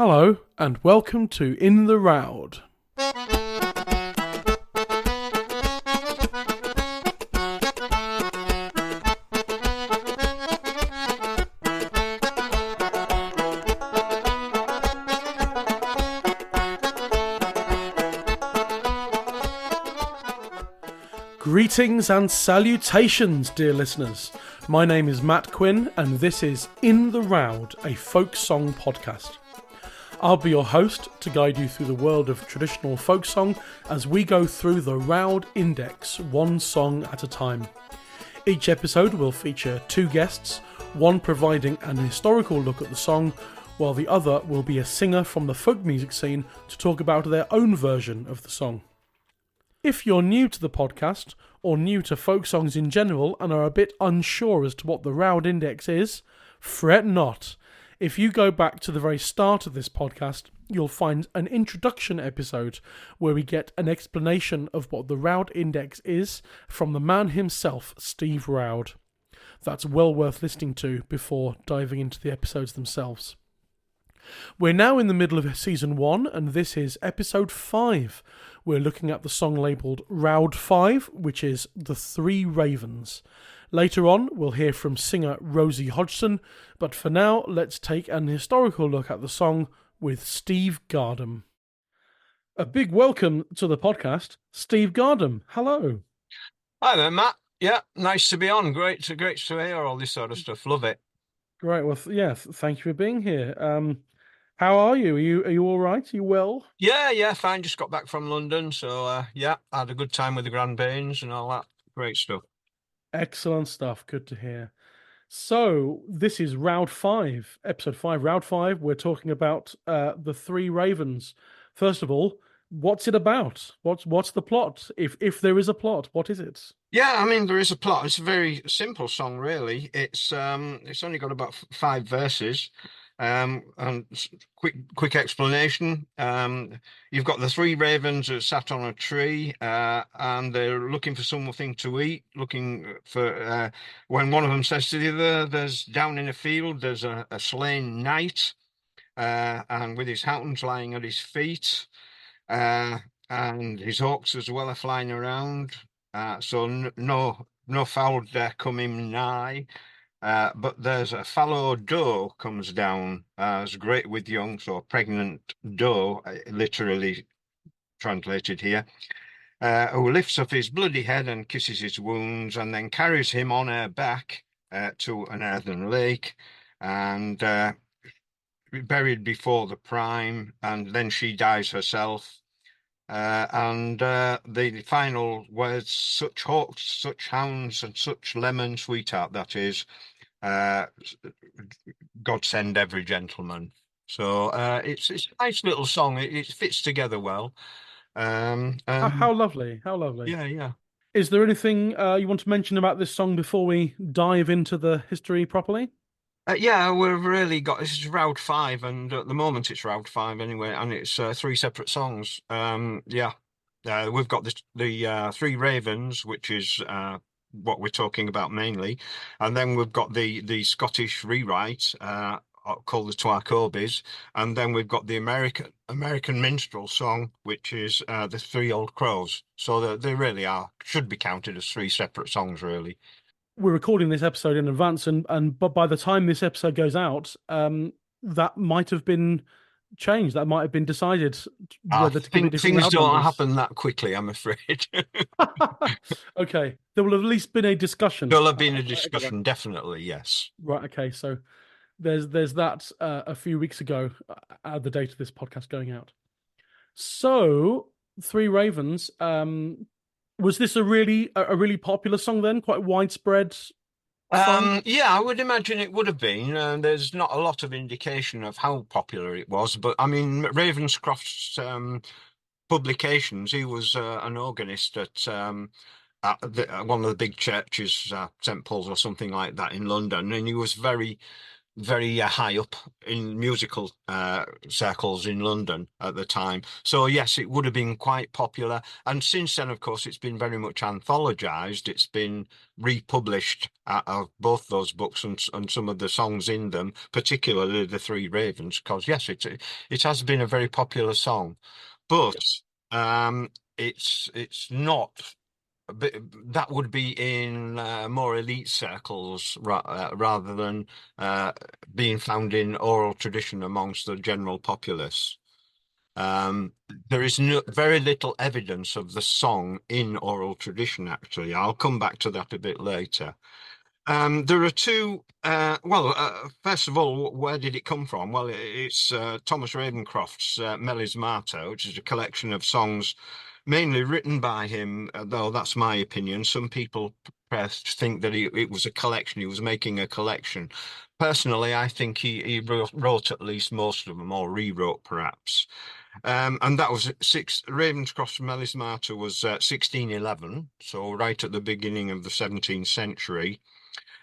Hello and welcome to In the Roud. Greetings and salutations, dear listeners. My name is Matt Quinn and this is In the Roud, a folk song podcast. I'll be your host to guide you through the world of traditional folk song as we go through the Roud Index, one song at a time. Each episode will feature two guests, one providing an historical look at the song, while the other will be a singer from the folk music scene to talk about their own version of the song. If you're new to the podcast, or new to folk songs in general and are a bit unsure as to what the Roud Index is, fret not. If you go back to the very start of this podcast, you'll find an introduction episode where we get an explanation of what the Roud Index is from the man himself, Steve Roud. That's well worth listening to before diving into the episodes themselves. We're now in the middle of season 1 and this is episode 5. We're looking at the song labelled Roud 5, which is The Three Ravens. Later on, we'll hear from singer Rosie Hodgson, but for now, let's take an historical look at the song with Steve Gardham. A big welcome to the podcast, Steve Gardham. Hello. Hi there, Matt. Yeah, nice to be on. Great to hear all this sort of stuff. Love it. Great. Well, thank you for being here. How are you? Are you all right? Are you well? Yeah, fine. Just got back from London, so had a good time with the grandbairns and all that. Great stuff. Excellent stuff. Good to hear. So this is Roud 5, episode 5, Roud 5. We're talking about the Three Ravens. First of all, what's it about? What's the plot? If there is a plot, what is it? Yeah, I mean there is a plot. It's a very simple song, really. It's only got about 5 verses. And quick explanation. You've got the 3 ravens that sat on a tree, and they're looking for something to eat. Looking for when one of them says to the other, "There's down in a field, there's a slain knight, and with his hounds lying at his feet, and his hawks as well are flying around. So no foul dare come him nigh." But there's a fallow doe comes down, as great with young, so pregnant doe, literally translated here, who lifts up his bloody head and kisses his wounds, and then carries him on her back to an earthen lake, and buried before the prime, and then she dies herself. The final words, such hawks, such hounds, and such lemon sweetheart, that is, God send every gentleman. So it's a nice little song. It fits together well. How lovely. How lovely. Yeah. Is there anything you want to mention about this song before we dive into the history properly? We've really got, this is Roud 5, and at the moment it's Roud 5 anyway, and it's 3 separate songs. We've got the 3 ravens, which is what we're talking about mainly, and then we've got the Scottish rewrite called the Twa Corbies, and then we've got the American minstrel song, which is the 3 Old Crows. So they really should be counted as 3 separate songs, really. We're recording this episode in advance, but by the time this episode goes out, that might have been changed. That might have been decided whether to give it different things don't happen that quickly, I'm afraid. Okay, there will have at least been a discussion. There'll have been a discussion, definitely, yes. Right. Okay, so there's that a few weeks ago, at the date of this podcast going out. So, Three Ravens. Was this a really popular song then? Quite widespread song? I would imagine it would have been. There's not a lot of indication of how popular it was, but I mean, Ravenscroft's publications, he was an organist at one of the big churches, St. Paul's or something like that in London, and he was very very high up in musical circles in London at the time. So yes, it would have been quite popular. And since then, of course, it's been very much anthologized. It's been republished of both those books and some of the songs in them, particularly The Three Ravens, because yes, it has been a very popular song. But it's not. But that would be in more elite circles rather than uh, being found in oral tradition amongst the general populace. Um, there is very little evidence of the song in oral tradition, actually. I'll come back to that a bit later. There are two. First of all, where did it come from? Well, it's Thomas Ravencroft's Melismata, which is a collection of songs mainly written by him, though that's my opinion. Some people think that it was a collection, he was making a collection. Personally, I think he wrote at least most of them, or rewrote perhaps. And that was Ravenscroft's Melismata was 1611, so right at the beginning of the 17th century.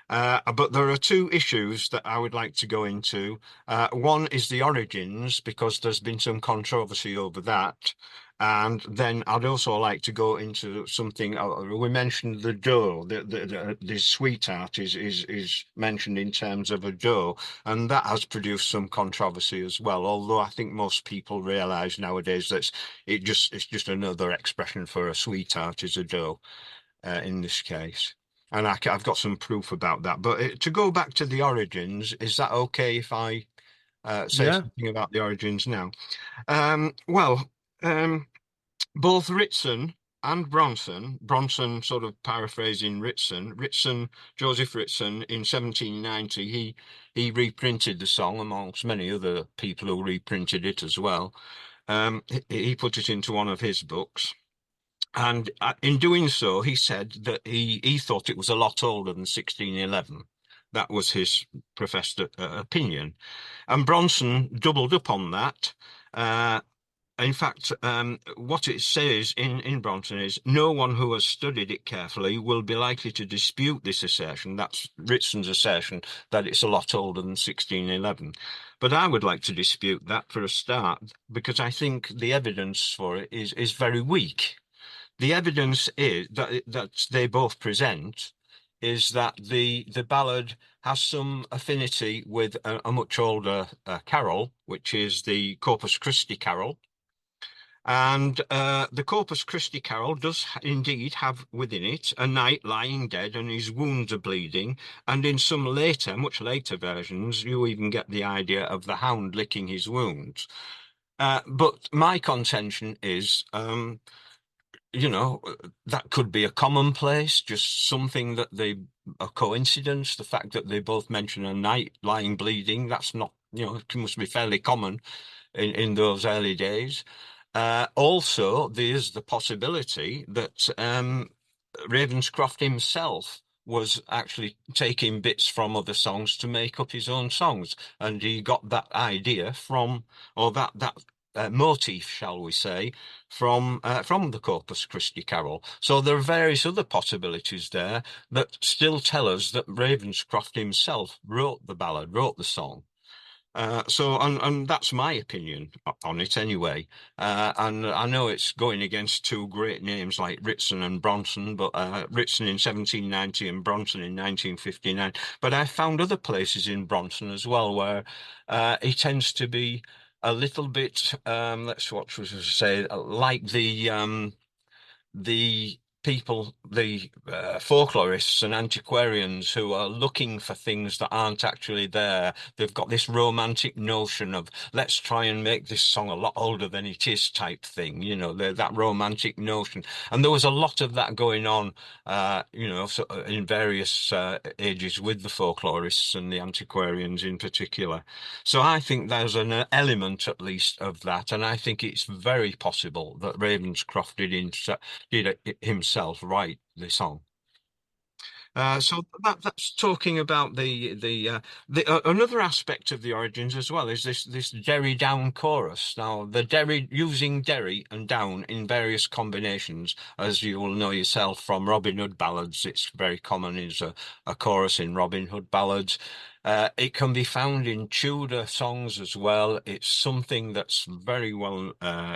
But there are two issues that I would like to go into. One is the origins, because there's been some controversy over that. And then I'd also like to go into something. We mentioned the doe. The sweetheart is mentioned in terms of a doe, and that has produced some controversy as well. Although I think most people realise nowadays that it's just another expression for a sweetheart is a doe in this case. And I've got some proof about that. But to go back to the origins, is that okay if I say Yeah, something about the origins now? Um, well, um, both Ritson and Bronson sort of paraphrasing Ritson, Joseph Ritson in 1790, he reprinted the song amongst many other people who reprinted it as well. He put it into one of his books. And in doing so, he said that he thought it was a lot older than 1611. That was his professed opinion. And Bronson doubled up on that. Uh, in fact, what it says in Bronson is no one who has studied it carefully will be likely to dispute this assertion. That's Ritson's assertion that it's a lot older than 1611. But I would like to dispute that for a start, because I think the evidence for it is very weak. The evidence is that they both present is that the ballad has some affinity with a much older carol, which is the Corpus Christi carol. And the Corpus Christi carol does indeed have within it a knight lying dead and his wounds are bleeding. And in some later, much later versions, you even get the idea of the hound licking his wounds. But my contention is that could be a commonplace, just something a coincidence. The fact that they both mention a knight lying bleeding, that's not, it must be fairly common in those early days. Also, there's the possibility that Ravenscroft himself was actually taking bits from other songs to make up his own songs, and he got that idea from, or that motif, shall we say, from the Corpus Christi carol. So there are various other possibilities there that still tell us that Ravenscroft himself wrote the ballad, wrote the song. And that's my opinion on it anyway. And I know it's going against two great names like Ritson and Bronson, but Ritson in 1790 and Bronson in 1959. But I found other places in Bronson as well where he tends to be a little bit, let's what was I say, like the people, the folklorists and antiquarians who are looking for things that aren't actually there. They've got this romantic notion of let's try and make this song a lot older than it is type thing, that romantic notion. And there was a lot of that going on, in various ages with the folklorists and the antiquarians in particular. So I think there's an element at least of that, and I think it's very possible that Ravenscroft did himself write the song. So that's talking about another aspect of the origins as well is this derry down chorus. Now the derry using derry and down in various combinations, as you will know yourself from Robin Hood ballads, it's very common as a chorus in Robin Hood ballads. It can be found in Tudor songs as well. It's something that's very well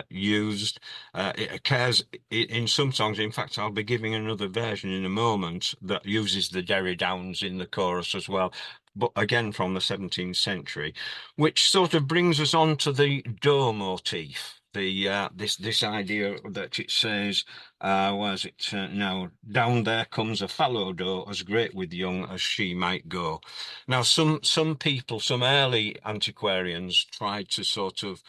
used. It occurs in some songs. In fact, I'll be giving another version in a moment that uses the derry downs in the chorus as well, but again from the 17th century, which sort of brings us on to the do motif. This idea that it says, where's it now? Down there comes a fallow doe, as great with young as she might go. Now, some people, some early antiquarians tried to sort of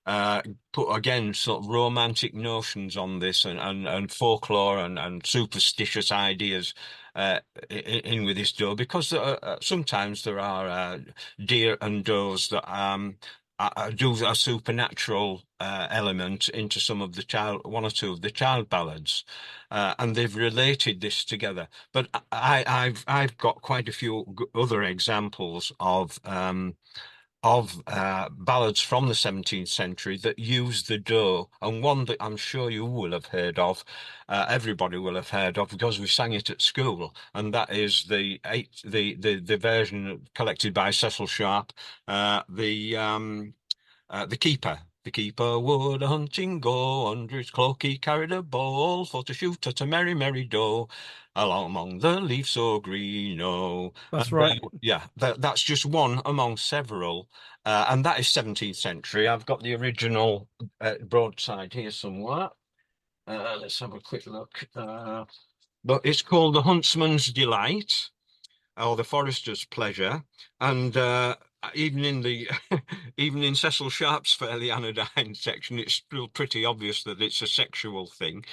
uh, put again sort of romantic notions on this and folklore and superstitious ideas in with this doe because sometimes there are deer and does that do a supernatural element into some of the one or two of the child ballads, and they've related this together. But I've got quite a few other examples of ballads from the 17th century that use the do, and one that I'm sure you will have heard of, everybody will have heard of because we sang it at school, and that is the version collected by Cecil Sharp, the keeper. The keeper would a hunting go, under his cloak he carried a ball, for to shoot at a merry, merry doe, along among the leaves so green, oh. That's And right. yeah, that's just one among several, and that is 17th century. I've got the original broadside here somewhere. Let's have a quick look. But it's called The Huntsman's Delight, or The Forester's Pleasure, and even in the even in Cecil Sharp's fairly anodyne section, it's still pretty obvious that it's a sexual thing.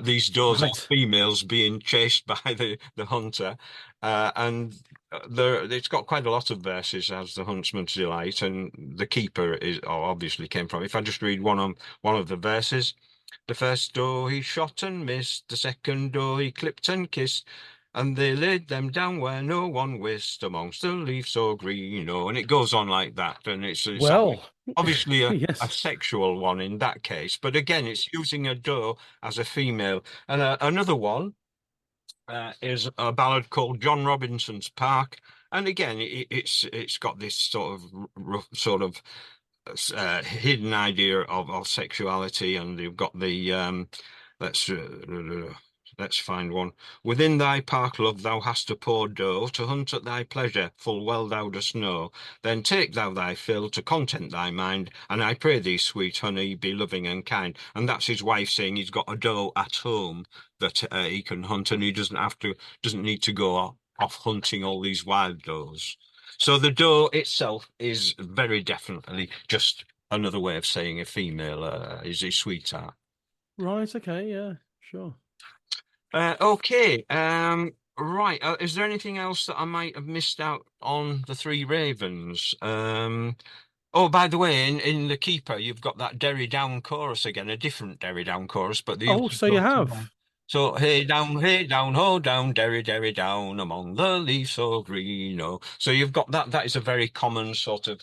These does are Right. females being chased by the hunter, and it's got quite a lot of verses as The Huntsman's Delight, and the keeper is obviously came from. If I just read one of the verses. The first doe he shot and missed, the second doe he clipped and kissed, and they laid them down where no one wist, amongst the leaves so green. Oh, and it goes on like that, and it's Well, obviously a yes. sexual one in that case. But again, it's using a doe as a female. And another one is a ballad called John Robinson's Park. And again, it's got this sort of sort of hidden idea of sexuality, and you've got the let's let's find one. Within thy park, love, thou hast a poor doe to hunt at thy pleasure, full well thou dost know. Then take thou thy fill to content thy mind, and I pray thee, sweet honey, be loving and kind. And that's his wife saying he's got a doe at home that he can hunt, and he doesn't need to go off hunting all these wild does. So the doe itself is very definitely just another way of saying a female is a sweetheart. Right. Okay. Yeah. Sure. Okay. Right. Is there anything else that I might have missed out on the Three Ravens? Oh, by the way, in the Keeper, you've got that Derry Down chorus again, a different Derry Down chorus, but the Oh, so you have. so hey down, ho down, Derry, Derry down, among the leaves so green. Oh, so you've got that. That is a very common sort of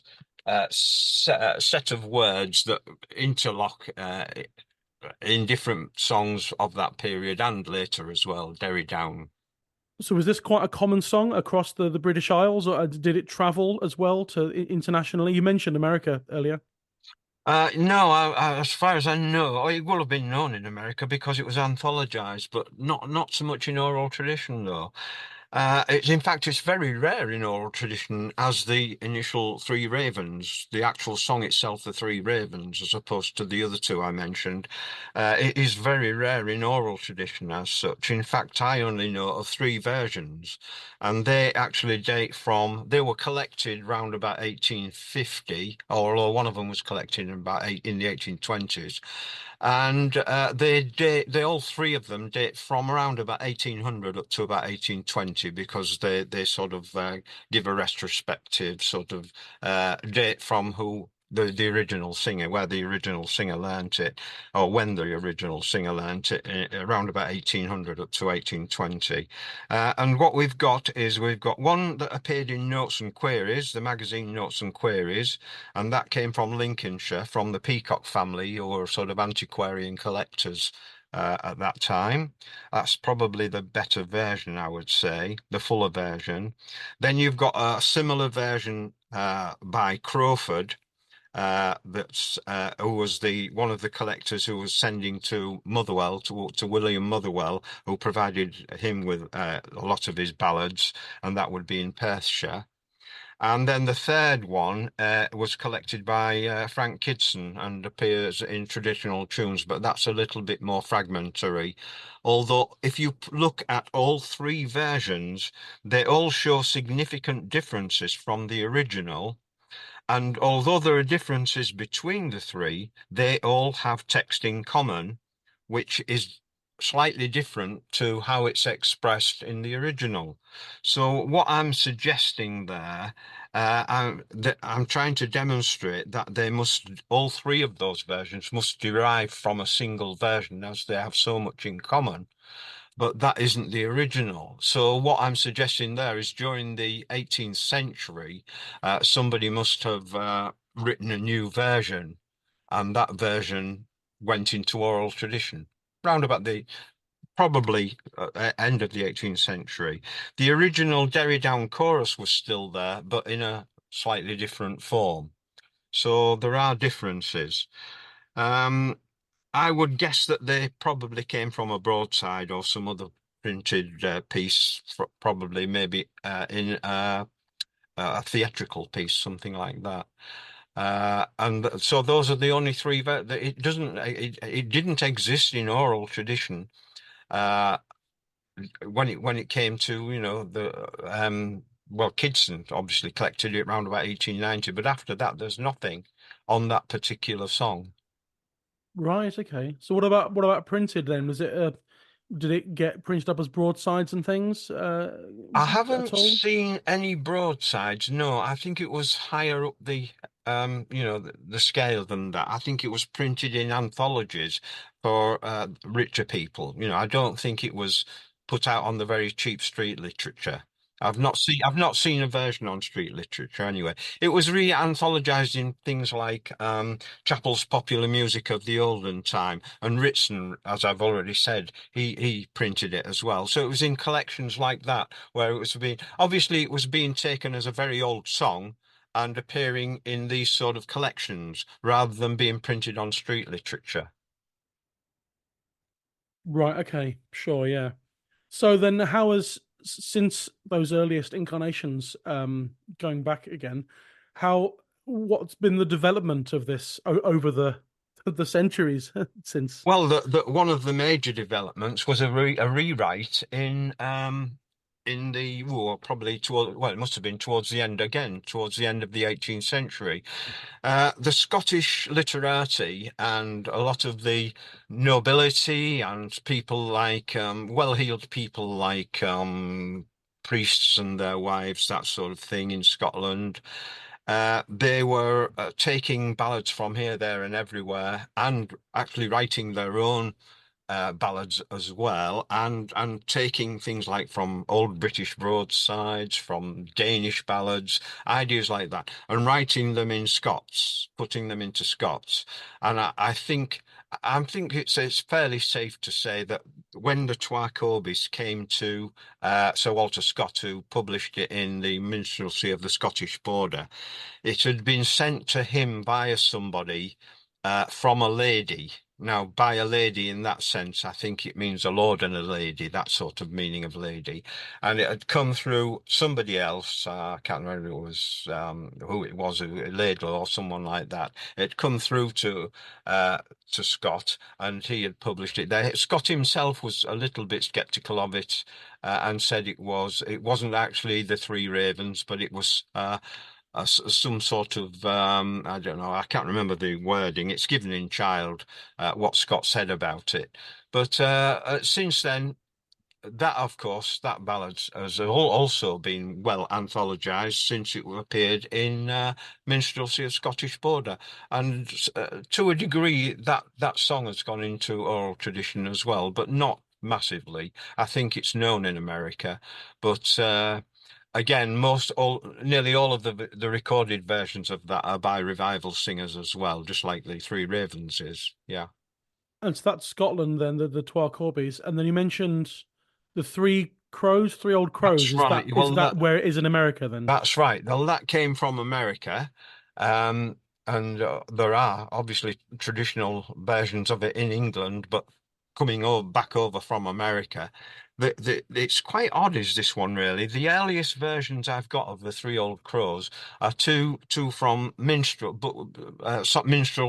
set of words that interlock in different songs of that period and later as well. Derry down. So was this quite a common song across the British Isles, or did it travel as well to internationally? You mentioned America earlier. No, as far as I know, it will have been known in America because it was anthologized, but not so much in oral tradition though. In fact, it's very rare in oral tradition as the initial Three Ravens, the actual song itself, the Three Ravens, as opposed to the other two I mentioned. It is very rare in oral tradition as such. In fact, I only know of three versions, and they actually date from, they were collected round about 1850, although one of them was collected in the 1820s. And they all three of them date from around about 1800 up to about 1820 because they sort of give a retrospective sort of date from who the original singer, where the original singer learnt it, or when the original singer learnt it, around about 1800 up to 1820. And what we've got is we've got one that appeared in Notes and Queries, the magazine Notes and Queries, and that came from Lincolnshire, from the Peacock family, or sort of antiquarian collectors. at that time. That's probably the better version, I would say, the fuller version. Then you've got a similar version by Crawford. That's who was the one of the collectors who was sending to Motherwell to William Motherwell, who provided him with a lot of his ballads, and that would be in Perthshire. And then the third one was collected by Frank Kidson and appears in traditional tunes, but that's a little bit more fragmentary. Although, if you look at all three versions, they all show significant differences from the original. And although there are differences between the three, they all have text in common, which is slightly different to how it's expressed in the original. So what I'm suggesting there, I'm trying to demonstrate that they must, all three of those versions must derive from a single version, as they have so much in common, but that isn't the original. So what I'm suggesting there is during the 18th century, somebody must have written a new version, and that version went into oral tradition round about the probably end of the 18th century. The original Derry Down chorus was still there, but in a slightly different form. So there are differences. Um, I would guess that they probably came from a broadside or some other printed piece, probably maybe in a theatrical piece, something like that. And so those are the only three. It doesn't. It didn't exist in oral tradition uh, when it came to the well, Kidson obviously collected it around about 1890, but after that, there's nothing on that particular song. Right. Okay. So what about printed then? Was it did it get printed up as broadsides and things I at haven't all? seen any broadsides. No, I think it was higher up the scale than that. I think it was printed in anthologies for richer people. I don't think it was put out on the very cheap street literature. I've not seen a version on street literature anyway. It was re-anthologized in things like Chappell's Popular Music of the Olden Time, and Ritson, as I've already said, he printed it as well. So it was in collections like that where it was being taken as a very old song and appearing in these sort of collections rather than being printed on street literature. Right. Okay. Sure. Yeah. So then, how has since those earliest incarnations, going back again, how what's been the development of this over the centuries since? Well, one of the major developments was a rewrite in the probably toward well, it must have been towards the end again, towards the end of the 18th century. The Scottish literati and a lot of the nobility and people like well-heeled people like priests and their wives, that sort of thing in Scotland. They were taking ballads from here, there, and everywhere, and actually writing their own ballads as well, and taking things like from old British broadsides, from Danish ballads, ideas like that, and writing them in Scots, putting them into Scots. And I think it's fairly safe to say that when the Twa Corbies came to Sir Walter Scott, who published it in the Minstrelsy of the Scottish Border, it had been sent to him by somebody from a lady. Now, by a lady in that sense, I think it means a lord and a lady, that sort of meaning of lady. And it had come through somebody else. I can't remember who it was, a ladle or someone like that. It had come through to Scott, and he had published it there. Scott himself was a little bit skeptical of it, and said it wasn't actually the Three Ravens, but it was some sort of I don't know, I can't remember the wording. It's given in child what Scott said about it. But since then, that of course, that ballad has also been well anthologized since it appeared in Minstrelsy of Scottish Border, and to a degree that song has gone into oral tradition as well, but not massively. I think it's known in America, but again, nearly all of the recorded versions of that are by revival singers as well, just like the Three Ravens is. Yeah. And so that's Scotland then, the Twa Corbies. And then you mentioned the three crows, three old crows. That's Is right. that is Well, that where it is in America then? that's right. Well, that came from America, um, and there are obviously traditional versions of it in England, but coming over back over from America, it's quite odd, is this one really? The earliest versions I've got of the Three Old Crows are two from minstrel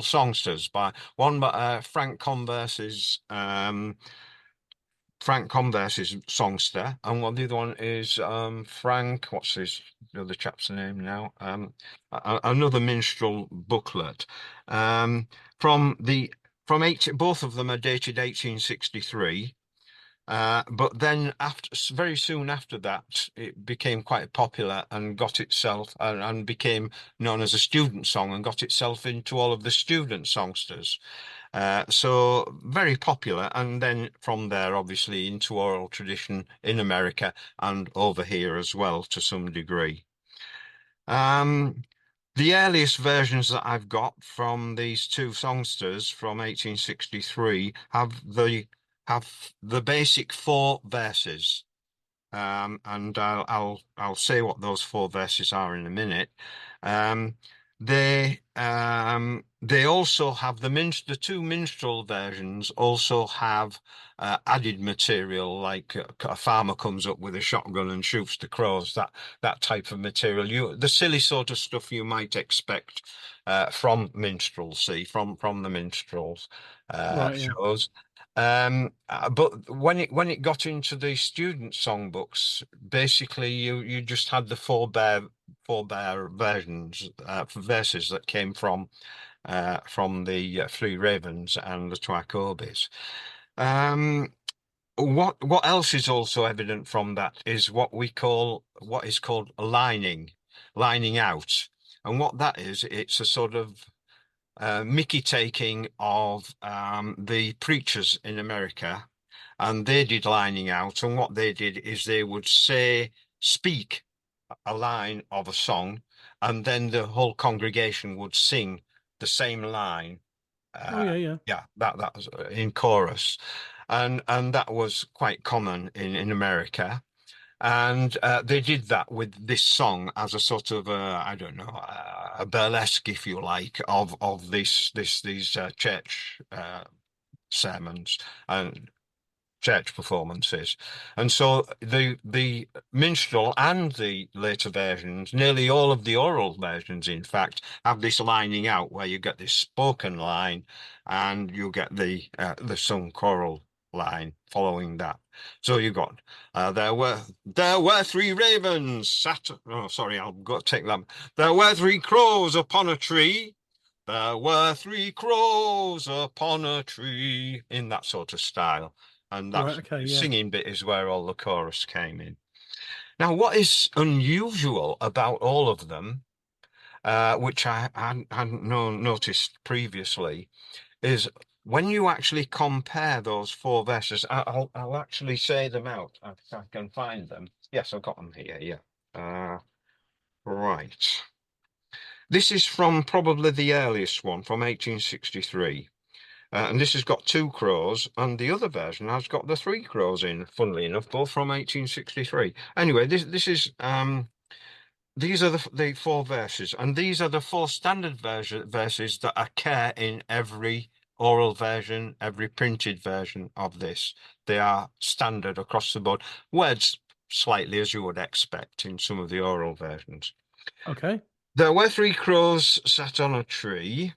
songsters by one by Frank Converse's songster, and the other one is Frank. What's the other chap's name now? Another minstrel booklet. Um, from the from both of them are dated 1863. But then very soon after that, it became quite popular and got itself and became known as a student song and got itself into all of the student songsters. So very popular, and then from there, obviously, into oral tradition in America and over here as well to some degree. Um, the earliest versions that I've got from these two songsters from 1863 have the basic four verses. And I'll say what those four verses are in a minute. Um, they also have the two minstrel versions also have added material, like a farmer comes up with a shotgun and shoots the crows, that type of material. The silly sort of stuff you might expect from minstrelsy, from the minstrels Right, yeah. shows. But when it got into the student songbooks, basically you just had the four bare verses that came from the Three Ravens and the Twycorbes. Um, what else is also evident from that is what is called lining out, and what that is, it's a sort of Mickey taking of the preachers in America, and they did lining out. And what they did is they would speak a line of a song, and then the whole congregation would sing the same line. Oh Uh, yeah, yeah. yeah, that was in chorus, and that was quite common in America. And they did that with this song as a sort of I don't know, a burlesque, if you like, of these church sermons and church performances. And so the minstrel and the later versions, nearly all of the oral versions, in fact, have this lining out where you get this spoken line and you get the sung choral line following that. So you got there were three ravens sat. Oh, sorry, I'll go take that. There were three crows upon a tree. There were three crows upon a tree, in that sort of style. And Right, that's okay, the yeah. singing bit is where all the chorus came in. Now, what is unusual about all of them, which I hadn't noticed previously, is when you actually compare those four verses. I'll actually say them out if I can find them. Yes, I've got them here. Yeah. Right. This is from probably the earliest one from 1863. And this has got two crows, and the other version has got the three crows in, funnily enough, both from 1863. Anyway, this is these are the four verses, and these are the four standard verses that occur in every oral version, every printed version of this. They are standard across the board. Words slightly as you would expect in some of the oral versions. Okay. There were three crows sat on a tree,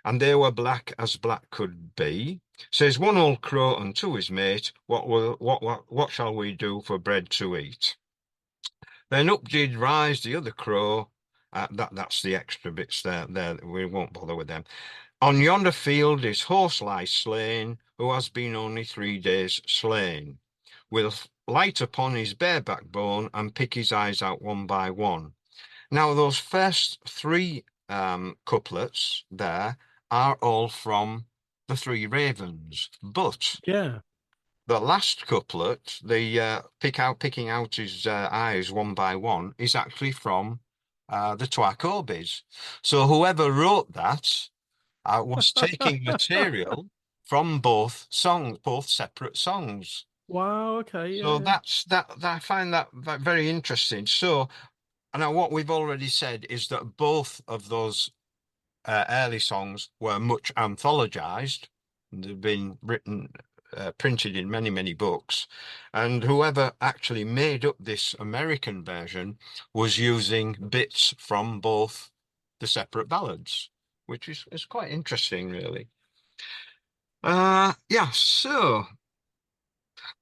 and they were black as black could be. Says one old crow unto his mate, what shall we do for bread to eat? Then up did rise the other crow. That's the extra bits there. We won't bother with them. On yonder field his horse lies slain, who has been only 3 days slain. We'll light upon his bare backbone and pick his eyes out one by one. Now, those first three couplets there are all from the Three Ravens, but Yeah. the last couplet, the picking out his eyes one by one, is actually from the Twycorbes. So whoever wrote that was taking material from both songs, both separate songs. Wow. Okay. Yeah. So Yeah. that I find that very interesting. So, and now what we've already said is that both of those early songs were much anthologized. They've been written, printed in many books, and whoever actually made up this American version was using bits from both the separate ballads, which is quite interesting, really. Yeah, so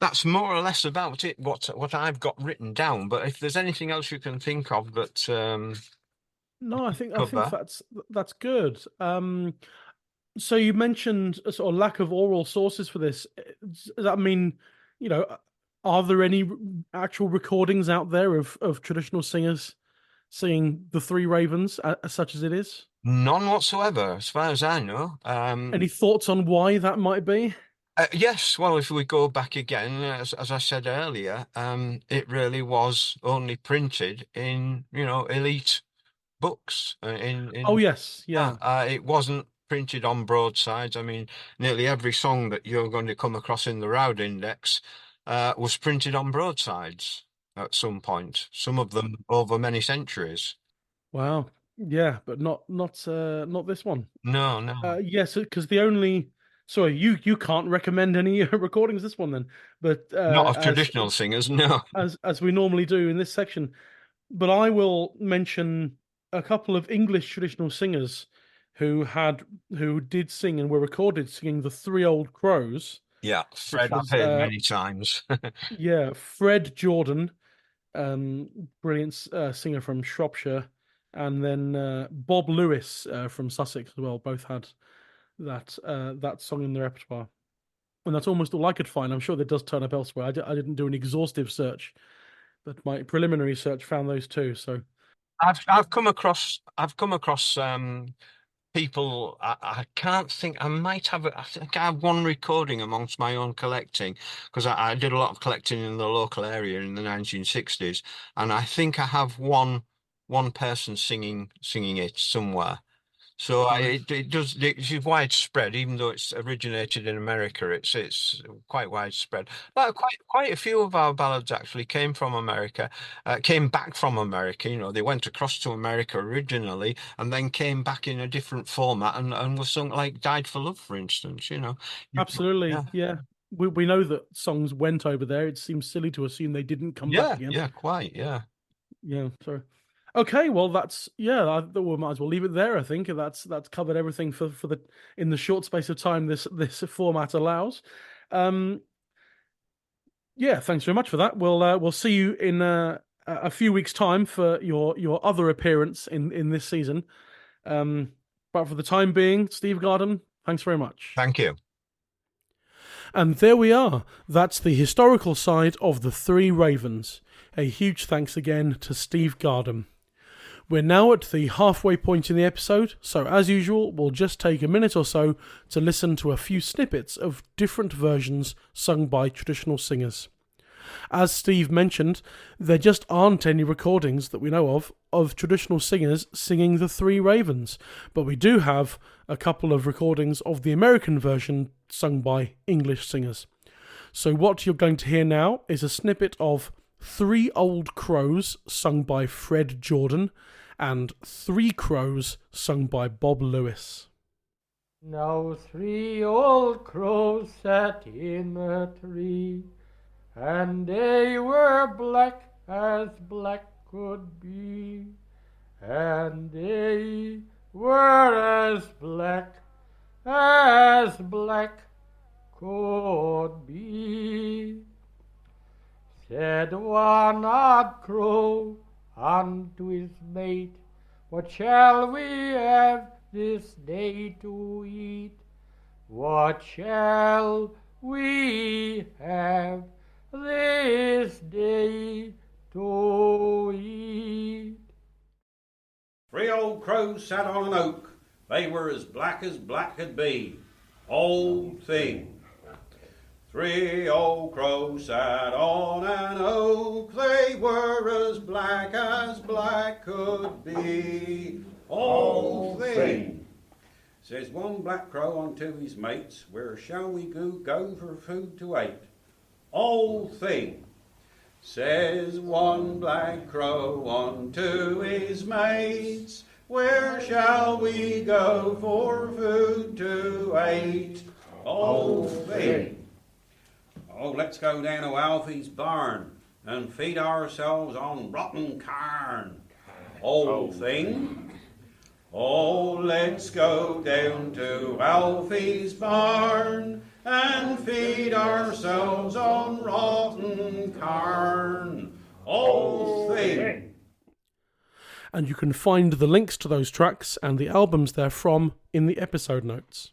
that's more or less about it, what I've got written down. But if there's anything else you can think of that No, I think cover. that's good. So you mentioned a sort of lack of oral sources for this. Does that mean, you know, are there any actual recordings out there of traditional singers singing the Three Ravens, such as it is? None whatsoever, as far as I know. Any thoughts on why that might be? Yes, well, if we go back again, as I said earlier, it really was only printed in, elite books. Oh yes, yeah. It wasn't printed on broadsides. I mean, nearly every song that you're going to come across in the Roud Index was printed on broadsides at some point. Some of them over many centuries. Wow. Yeah, but not this one. No, no, Yes, because the only sorry, you can't recommend any recordings this one then, but not of traditional singers. No. as we normally do in this section. But I will mention a couple of English traditional singers who did sing and were recorded singing the Three Old Crows, Yeah, which Fred, I've was heard many times. yeah, Fred Jordan, brilliant singer from Shropshire, and then Bob Lewis from Sussex as well. Both had that song in their repertoire, and that's almost all I could find. I'm sure that does turn up elsewhere. I didn't do an exhaustive search, but my preliminary search found those two. So I've come across people. I can't think. I think I have one recording amongst my own collecting because I did a lot of collecting in the local area in the 1960s, and I think I have one person singing it somewhere. So nice. it's widespread, even though it's originated in America. It's quite widespread. But quite a few of our ballads actually came from America, came back from America. They went across to America originally, and then came back in a different format and were sung like "Died for Love," for instance. Absolutely, Yeah, yeah. We know that songs went over there. It seems silly to assume they didn't come back yeah, again. yeah, quite, yeah. Yeah. So, okay. Well, that's yeah. We might as well leave it there. I think that's covered everything for the in the short space of time this format allows. Um, yeah. Thanks very much for that. We'll see you in a few weeks' time for your other appearance in this season. But for the time being, Steve Gardham, thanks very much. Thank you. And there we are. That's the historical side of the Three Ravens. A huge thanks again to Steve Gardham. We're now at the halfway point in the episode, so as usual, we'll just take a minute or so to listen to a few snippets of different versions sung by traditional singers. As Steve mentioned, there just aren't any recordings that we know of traditional singers singing the Three Ravens, but we do have a couple of recordings of the American version sung by English singers. So what you're going to hear now is a snippet of Three Old Crows sung by Fred Jordan and Three Crows sung by Bob Lewis. Now 3 old crows sat in a tree, and they were black as black could be, and they were as black could be. Said one odd crow unto his mate, "What shall we have this day to eat? What shall we have this day to eat?" 3 old crows sat on an oak. They were as black could be. Old thing. 3 old crows sat on an oak. They were as black could be. Old thing. Says one black crow unto his mates, where shall we go for food to eat? Old thing. Says one black crow unto his mates, where shall we go for food to eat? Old thing. Oh, let's go down to Alfie's barn and feed ourselves on rotten carn. Old thing. Oh, let's go down to Alfie's barn and feed ourselves on rotten carn. Old thing. And you can find the links to those tracks and the albums they're from in the episode notes.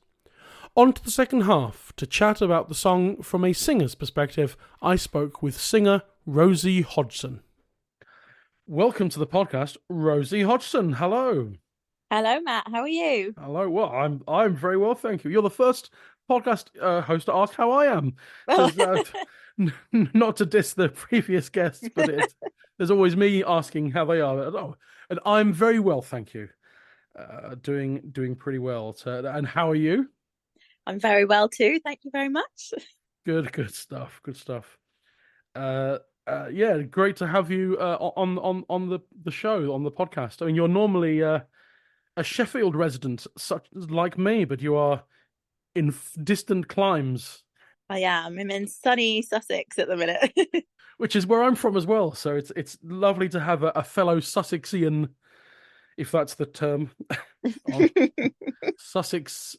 On to the second half. To chat about the song from a singer's perspective, I spoke with singer Rosie Hodgson. Welcome to the podcast, Rosie Hodgson. Hello. Hello, Matt. How are you? Hello. Well, I'm very well, thank you. You're the first podcast host to ask how I am. Well, Not to diss the previous guests, but there's always me asking how they are. Oh, and I'm very well, thank you. Doing pretty well. And how are you? I'm very well too. Thank you very much. Good stuff. Good stuff. Yeah, great to have you on the show, on the podcast. I mean, you're normally a Sheffield resident, such like me, but you are in distant climes. I am. I'm in sunny Sussex at the minute. Which is where I'm from as well. So it's lovely to have a fellow Sussexian, if that's the term. Sussex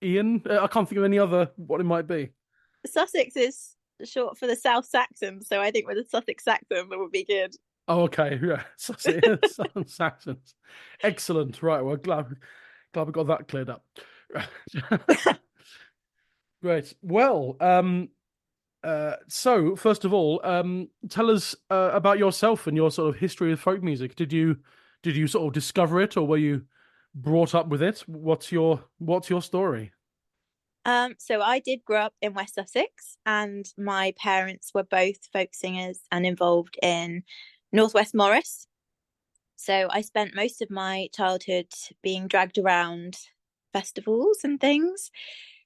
Ian. I can't think of any other what it might be. Sussex is short for the South Saxons, so I think with the Sussex Saxon that would be good. Oh, okay. Yeah, Sussex Saxons. Excellent. Right. Well, glad we got that cleared up. Great. Well, so first of all, tell us about yourself and your sort of history of folk music. Did you sort of discover it, or were you brought up with it? What's your story? So I did grow up in West Sussex, and my parents were both folk singers and involved in Northwest Morris. So I spent most of my childhood being dragged around festivals and things.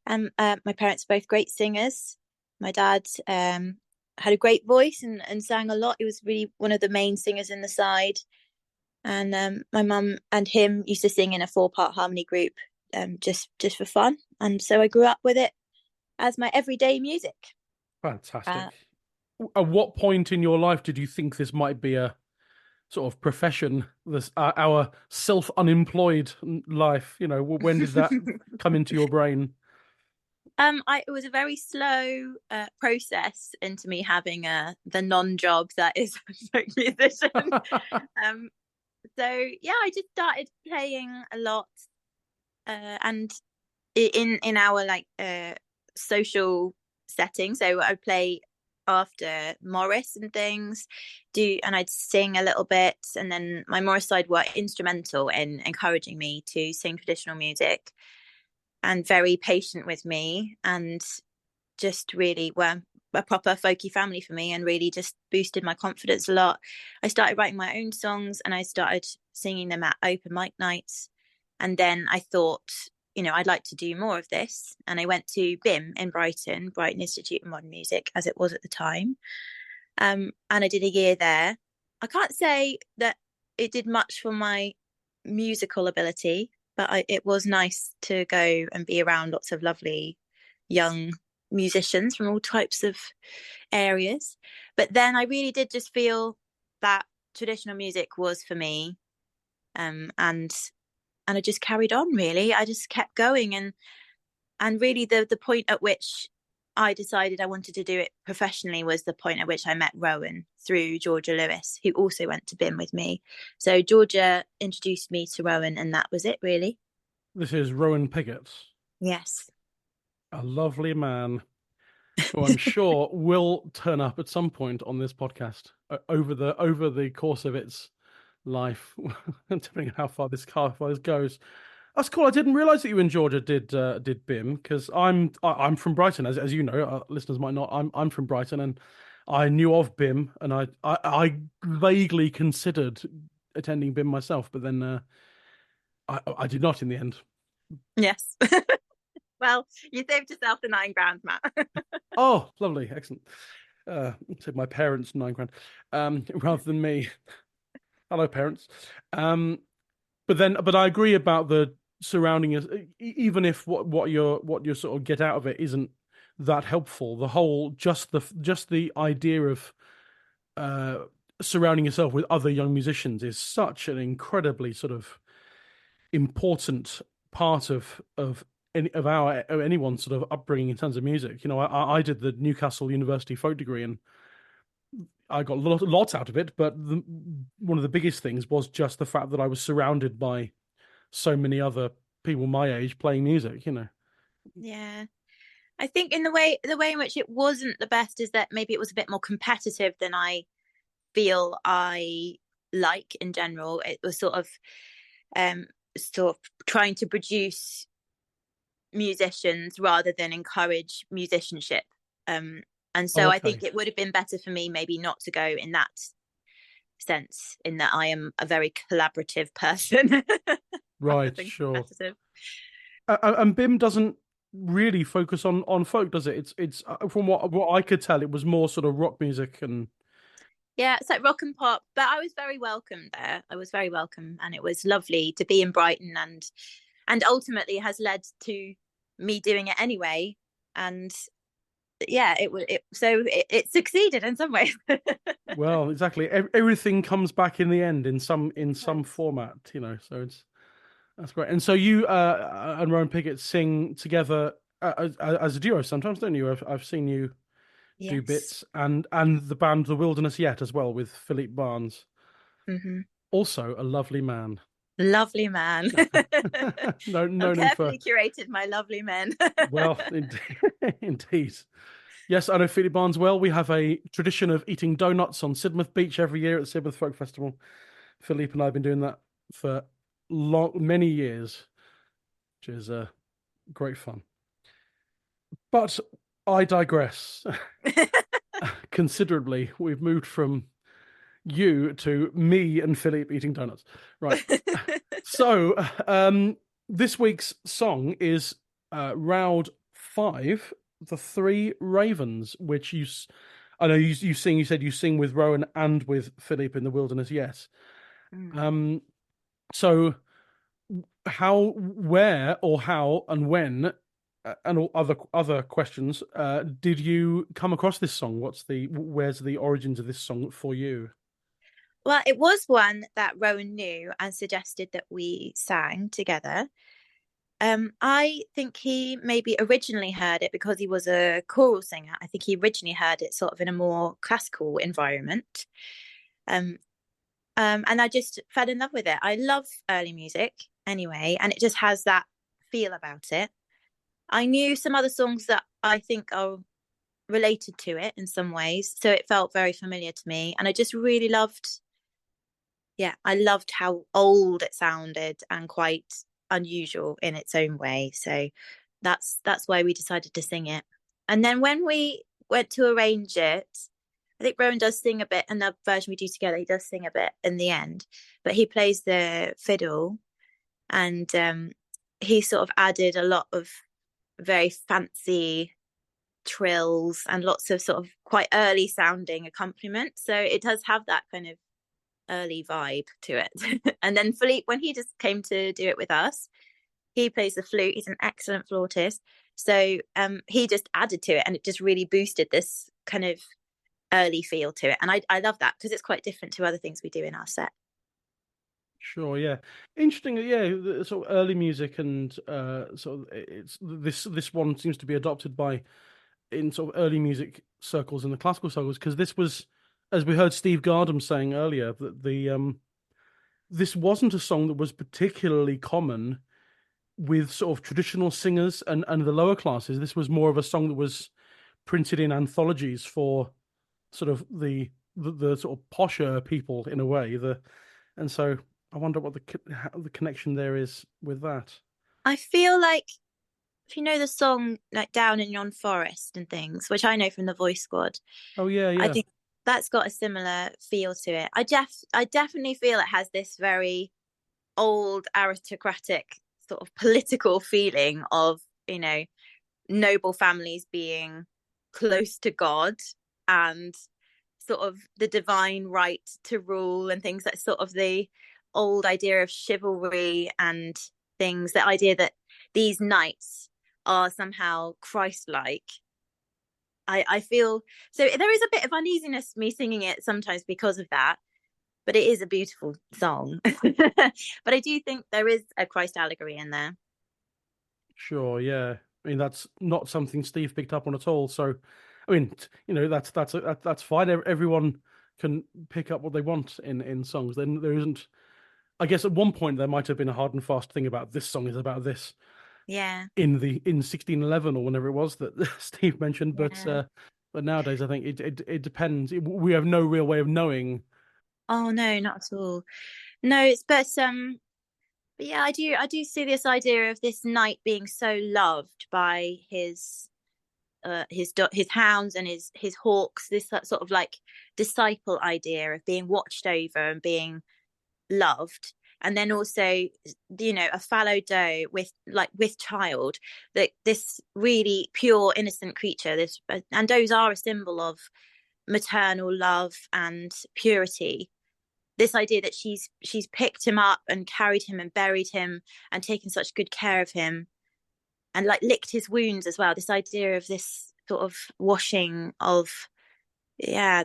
And my parents were both great singers. My dad had a great voice and sang a lot. He was really one of the main singers in the side. And my mum and him used to sing in a 4-part harmony group just for fun. And so I grew up with it as my everyday music. Fantastic. At what point in your life did you think this might be a sort of profession, this our self-unemployed life? You know, when did that come into your brain? It was a very slow process into me having the non-job that is a folk musician. So yeah, I just started playing a lot, and in our social setting. So I'd play after Morris and things, and I'd sing a little bit, and then my Morris side were instrumental in encouraging me to sing traditional music, and very patient with me, and just really were a proper folky family for me, and really just boosted my confidence a lot. I started writing my own songs, and I started singing them at open mic nights, and then I thought, I'd like to do more of this. And I went to BIM in Brighton Institute of Modern Music, as it was at the time. And I did a year there. I can't say that it did much for my musical ability, but it was nice to go and be around lots of lovely young musicians from all types of areas. But then I really did just feel that traditional music was for me. And I just carried on, really. I just kept going, and really the point at which I decided I wanted to do it professionally was the point at which I met Rowan through Georgia Lewis, who also went to BIM with me. So Georgia introduced me to Rowan, and that was it, really. This is Rowan Piggott. Yes. A lovely man who I'm sure will turn up at some point on this podcast over the course of its life, depending on how far this goes. That's cool. I didn't realise that you in Georgia did BIM, because I'm from Brighton, as you know. Listeners might not. I'm from Brighton, and I knew of BIM, and I vaguely considered attending BIM myself, but then I did not in the end. Yes. Well, you saved yourself the £9, Matt. Oh, lovely, excellent. So my parents £9, rather than me. Hello, parents. But I agree about the surrounding us. Even if what you sort of get out of it isn't that helpful, the whole just the idea of surrounding yourself with other young musicians is such an incredibly sort of important part of anyone's sort of upbringing in terms of music. You know, I did the Newcastle University folk degree, and I got lots out of it. But one of the biggest things was just the fact that I was surrounded by so many other people my age playing music. You know. Yeah. I think in the way in which it wasn't the best is that maybe it was a bit more competitive than I feel I like in general. It was sort of trying to produce musicians rather than encourage musicianship. And so I think it would have been better for me maybe not to go in that sense, in that I am a very collaborative person. Right, sure. And BIM doesn't really focus on folk, does it? It's from what I could tell, it was more sort of rock music and. Yeah, it's like rock and pop, but I was very welcome there. I was very welcome, and it was lovely to be in Brighton, and ultimately has led to me doing it anyway. And yeah, it succeeded in some ways. Well, exactly. Everything comes back in the end in some format, you know. So that's great. And so you and Rowan Pickett sing together as a duo sometimes, don't you? I've seen you. Yes. Do bits, and the band The Wilderness Yet as well with Philippe Barnes. Mm-hmm. Also a lovely man. Lovely man. no, carefully curated my lovely men. Well, indeed. Yes, I know Philippe Barnes well. We have a tradition of eating donuts on Sidmouth Beach every year at the Sidmouth Folk Festival. Philippe and I have been doing that for many years, which is great fun. But I digress considerably. We've moved from you to me and Philippe eating donuts. Right. So this week's song is Roud 5, The Three Ravens, which I know you sing. You said you sing with Rowan and with Philippe in The Wilderness. Yes. So how, where, or how, and when, and all other questions, did you come across this song? Where's the origins of this song for you? Well, it was one that Rowan knew and suggested that we sang together. I think he maybe originally heard it because he was a choral singer. I think he originally heard it sort of in a more classical environment. And I just fell in love with it. I love early music anyway, and it just has that feel about it. I knew some other songs that I think are related to it in some ways, so it felt very familiar to me. And I just really loved how old it sounded and quite unusual in its own way. So that's why we decided to sing it. And then when we went to arrange it, I think Rowan does sing a bit in the version we do together. He does sing a bit in the end, but he plays the fiddle, and he sort of added a lot of very fancy trills and lots of sort of quite early sounding accompaniment. So it does have that kind of early vibe to it. And then Philippe, when he just came to do it with us, he plays the flute. He's an excellent flautist. So he just added to it, and it just really boosted this kind of early feel to it. And I love that because it's quite different to other things we do in our set. Sure, yeah. Interestingly, yeah, the sort of early music and sort of it's this one seems to be adopted in sort of early music circles and the classical circles, because this was, as we heard Steve Gardham saying earlier, that this wasn't a song that was particularly common with sort of traditional singers and the lower classes. This was more of a song that was printed in anthologies for sort of the sort of posher people in a way. And so I wonder what the connection there is with that. I feel like if you know the song like Down in Yon Forest and things, which I know from the Voice Squad. Oh yeah. I think that's got a similar feel to it. I definitely feel it has this very old aristocratic sort of political feeling of, noble families being close to God and sort of the divine right to rule and things, that sort of the old idea of chivalry and things, the idea that these knights are somehow Christ-like. I feel so there is a bit of uneasiness me singing it sometimes because of that, but it is a beautiful song. But I do think there is a Christ allegory in there. Sure, yeah. I mean, that's not something Steve picked up on at all. So, I mean, that's fine. Everyone can pick up what they want in songs. Then there isn't. I guess at one point there might have been a hard and fast thing about this song is about this. Yeah. In 1611 or whenever it was that Steve mentioned, Yeah. but nowadays I think it depends. We have no real way of knowing. Oh no, not at all. No, it's but yeah, I do see this idea of this knight being so loved by his hounds and his hawks. This sort of like disciple idea of being watched over and being loved, and then also a fallow doe with child, that this really pure innocent creature, this, and does are a symbol of maternal love and purity. This idea that she's picked him up and carried him and buried him and taken such good care of him and like licked his wounds as well. This idea of this sort of washing of a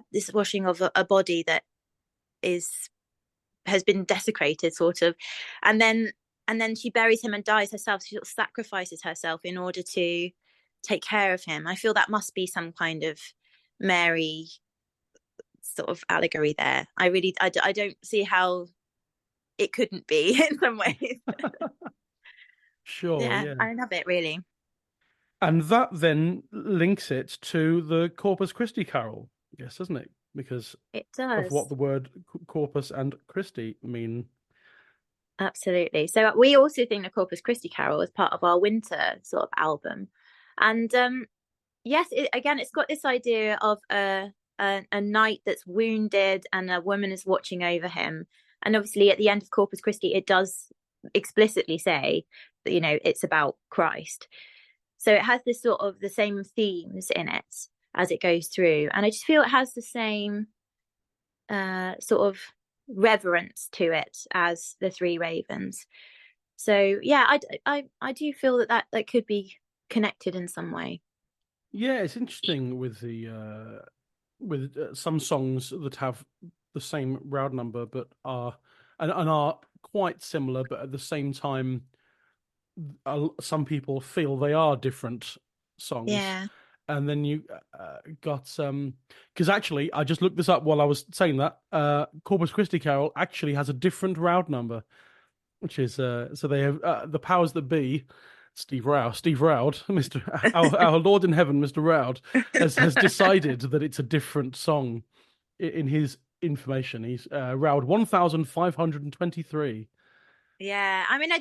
body that has been desecrated, sort of, and then she buries him and dies herself. She sort of sacrifices herself in order to take care of him. I feel that must be some kind of Mary sort of allegory there. I don't see how it couldn't be in some ways. Sure, yeah. I love it, really. And that then links it to the Corpus Christi carol, I guess, doesn't it? Because it does. Of what the word Corpus and Christi mean. Absolutely. So we also think the Corpus Christi carol as part of our winter sort of album. And yes, it's got this idea of a knight that's wounded and a woman is watching over him. And obviously at the end of Corpus Christi, it does explicitly say that, it's about Christ. So it has this sort of the same themes in it as it goes through. And I just feel it has the same sort of reverence to it as the Three Ravens. So yeah, I do feel that could be connected in some way. Yeah, it's interesting with the some songs that have the same Roud number but are quite similar, but at the same time some people feel they are different songs. Yeah. And then you got because actually I just looked this up while I was saying that Corpus Christi carol actually has a different Roud number, which is so they have the powers that be. Steve Roud, Mr. our Lord in heaven, Mr. Roud, has decided that it's a different song in his information. He's Roud 1523. Yeah, I mean, I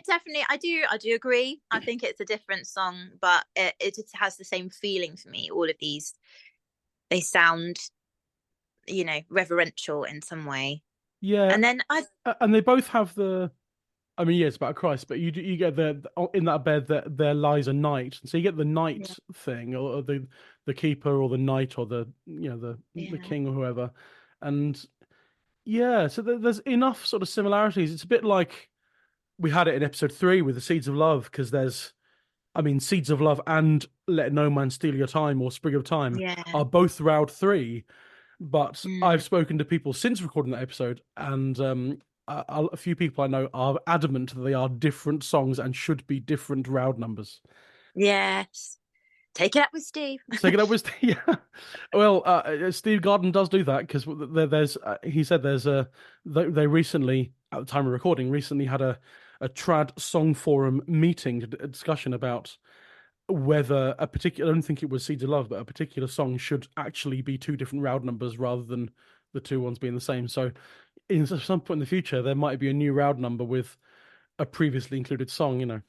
do agree. I think it's a different song, but it just has the same feeling for me. All of these, they sound, reverential in some way. Yeah, and then and they both have the. I mean, yeah, it's about Christ, but you get in that bed that there lies a knight, and so you get the knight thing, or the keeper, or the knight, or the the king, or whoever, and yeah, so there's enough sort of similarities. It's a bit like we had it in episode 3 with the Seeds of Love, because there's, I mean, Seeds of Love and Let No Man Steal Your Time or Sprig of Time are both Roud 3, but I've spoken to people since recording that episode, and a few people I know are adamant that they are different songs and should be different Roud numbers. Yes. Take it up with Steve. Take it up with Steve. Yeah. Well, Steve Gardham does do that, because there's he said there's they recently, at the time of recording, had a trad song forum meeting, a discussion about whether a particular, I don't think it was Seeds of Love, but a particular song should actually be 2 different Roud numbers rather than the 2 ones being the same. So in some point in the future, there might be a new Roud number with a previously included song,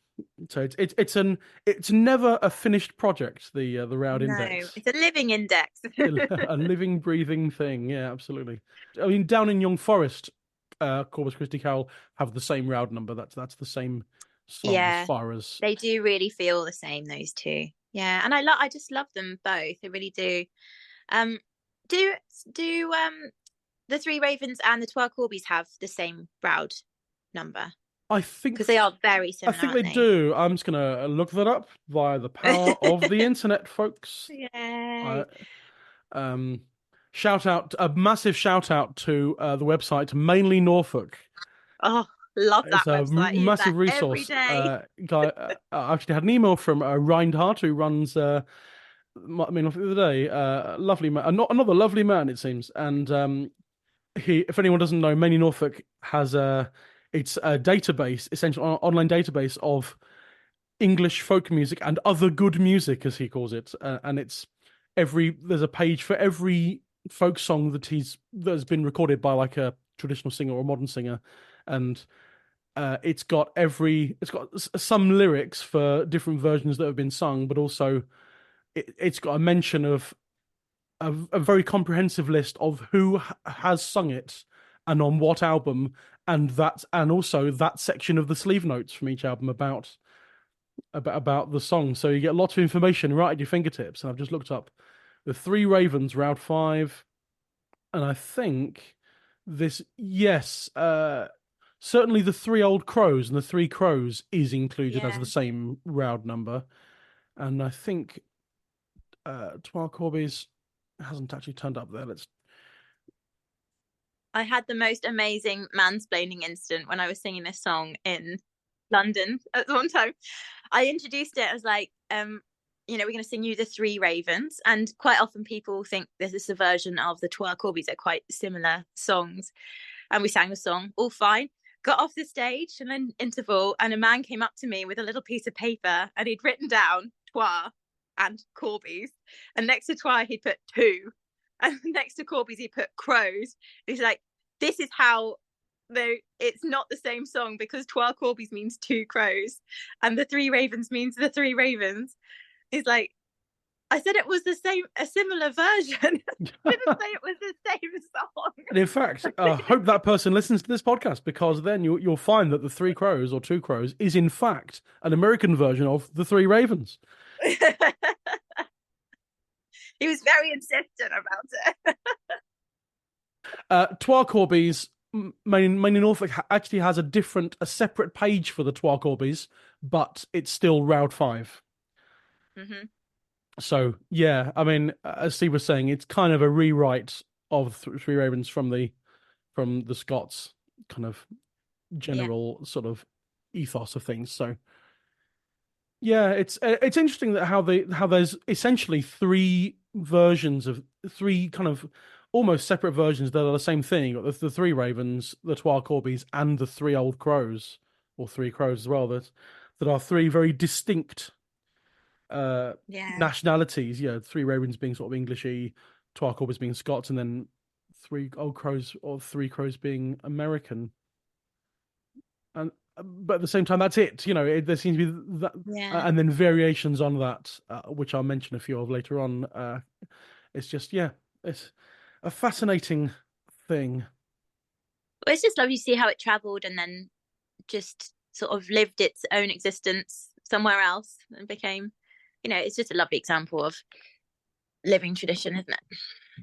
So it's never a finished project, the Roud Index. It's a living index. A living, breathing thing. Yeah, absolutely. I mean, down in Young Forest, Corpus Christi carol have the same Roud number. That's the same song as far as they do really feel the same, those two. Yeah, and I just love them both. I really do. Do the Three Ravens and the 12 Corbies have the same Roud number? I think, because they are very similar. I think aren't they do. I'm just gonna look that up via the power of the internet, folks. Yay. A massive shout out to the website Mainly Norfolk. Oh, love that It's a website. massive resource. Every day. I actually had an email from Reinhardt, who runs Mainly Norfolk the other day. Lovely man, another lovely man, it seems. And if anyone doesn't know, Mainly Norfolk has it's a database, essentially online database of English folk music and other good music, as he calls it. And there's a page for every folk song that has been recorded by like a traditional singer or a modern singer, and it's got some lyrics for different versions that have been sung, but also it's got a mention of a very comprehensive list of who has sung it and on what album, and also that section of the sleeve notes from each album about the song. So you get lots of information right at your fingertips. And I've just looked up the Three Ravens, Roud 5, and I think certainly the Three Old Crows and the Three Crows is included as the same Roud number. And I think 12 Corbies hasn't actually turned up there. I had the most amazing mansplaining incident when I was singing this song in London at one time. I introduced it. I was like, we're going to sing you the Three Ravens. And quite often people think this is a version of the 12 Corbies. They're quite similar songs. And we sang the song, all fine. Got off the stage and then interval, and a man came up to me with a little piece of paper, and he'd written down Twa and Corbies. And next to Twa, he'd put 2. And next to Corbies, he put Crows. He's like, this is how it's not the same song, because 12 Corbies means 2 crows and the Three Ravens means the Three Ravens. He's like, I said it was a similar version. I didn't say it was the same song. And in fact, I hope that person listens to this podcast, because then you'll find that the Three Crows or Two Crows is in fact an American version of the Three Ravens. He was very insistent about it. 12 Corbies, Mainly Norfolk actually has a separate page for the 12 Corbies, but it's still Roud 5. Mm-hmm. So yeah, I mean, as Steve was saying, it's kind of a rewrite of Three Ravens from the Scots kind of general sort of ethos of things. So yeah, it's interesting that how there's essentially 3 versions of 3 kind of almost separate versions that are the same thing. The Three Ravens, the 12 Corbies, and the Three Old Crows, or Three Crows as well. That are 3 very distinct nationalities. Yeah, Three Ravens being sort of Englishy, 12 Corbies being Scots, and then Three Old Crows or Three Crows being American. But at the same time, that's it. There seems to be that, and then variations on that, which I'll mention a few of later on. It's just it's a fascinating thing. Well, it's just lovely to see how it travelled and then just sort of lived its own existence somewhere else and became, it's just a lovely example of living tradition, isn't it?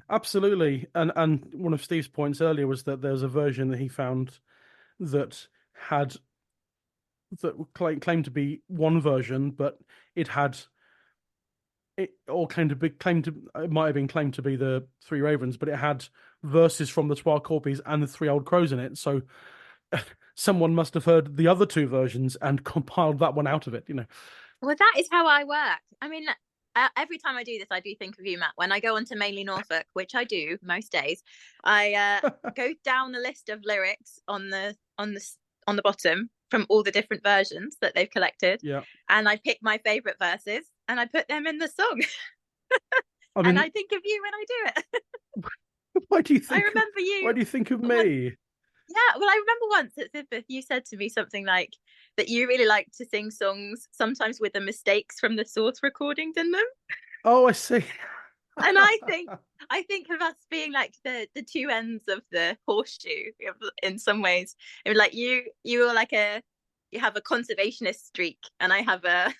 Absolutely. And one of Steve's points earlier was that there's a version that he found that claimed to be one version, but it might have been claimed to be the Three Ravens, but it had verses from the 12 Corbies and the Three Old Crows in it. So someone must have heard the other 2 versions and compiled that one out of it. Well, that is how I work. I mean, every time I do this, I do think of you, Matt. When I go onto Mainly Norfolk, which I do most days, I go down the list of lyrics on the bottom from all the different versions that they've collected. Yeah. And I pick my favourite verses and I put them in the song. And I think of you when I do it. Why do you think? I remember you. Why do you think of me? Yeah, well, I remember once that you said to me something like that you really like to sing songs sometimes with the mistakes from the source recordings in them. Oh, I see. And I think of us being like the 2 ends of the horseshoe in some ways. It was like you were like a you have a conservationist streak, and I have a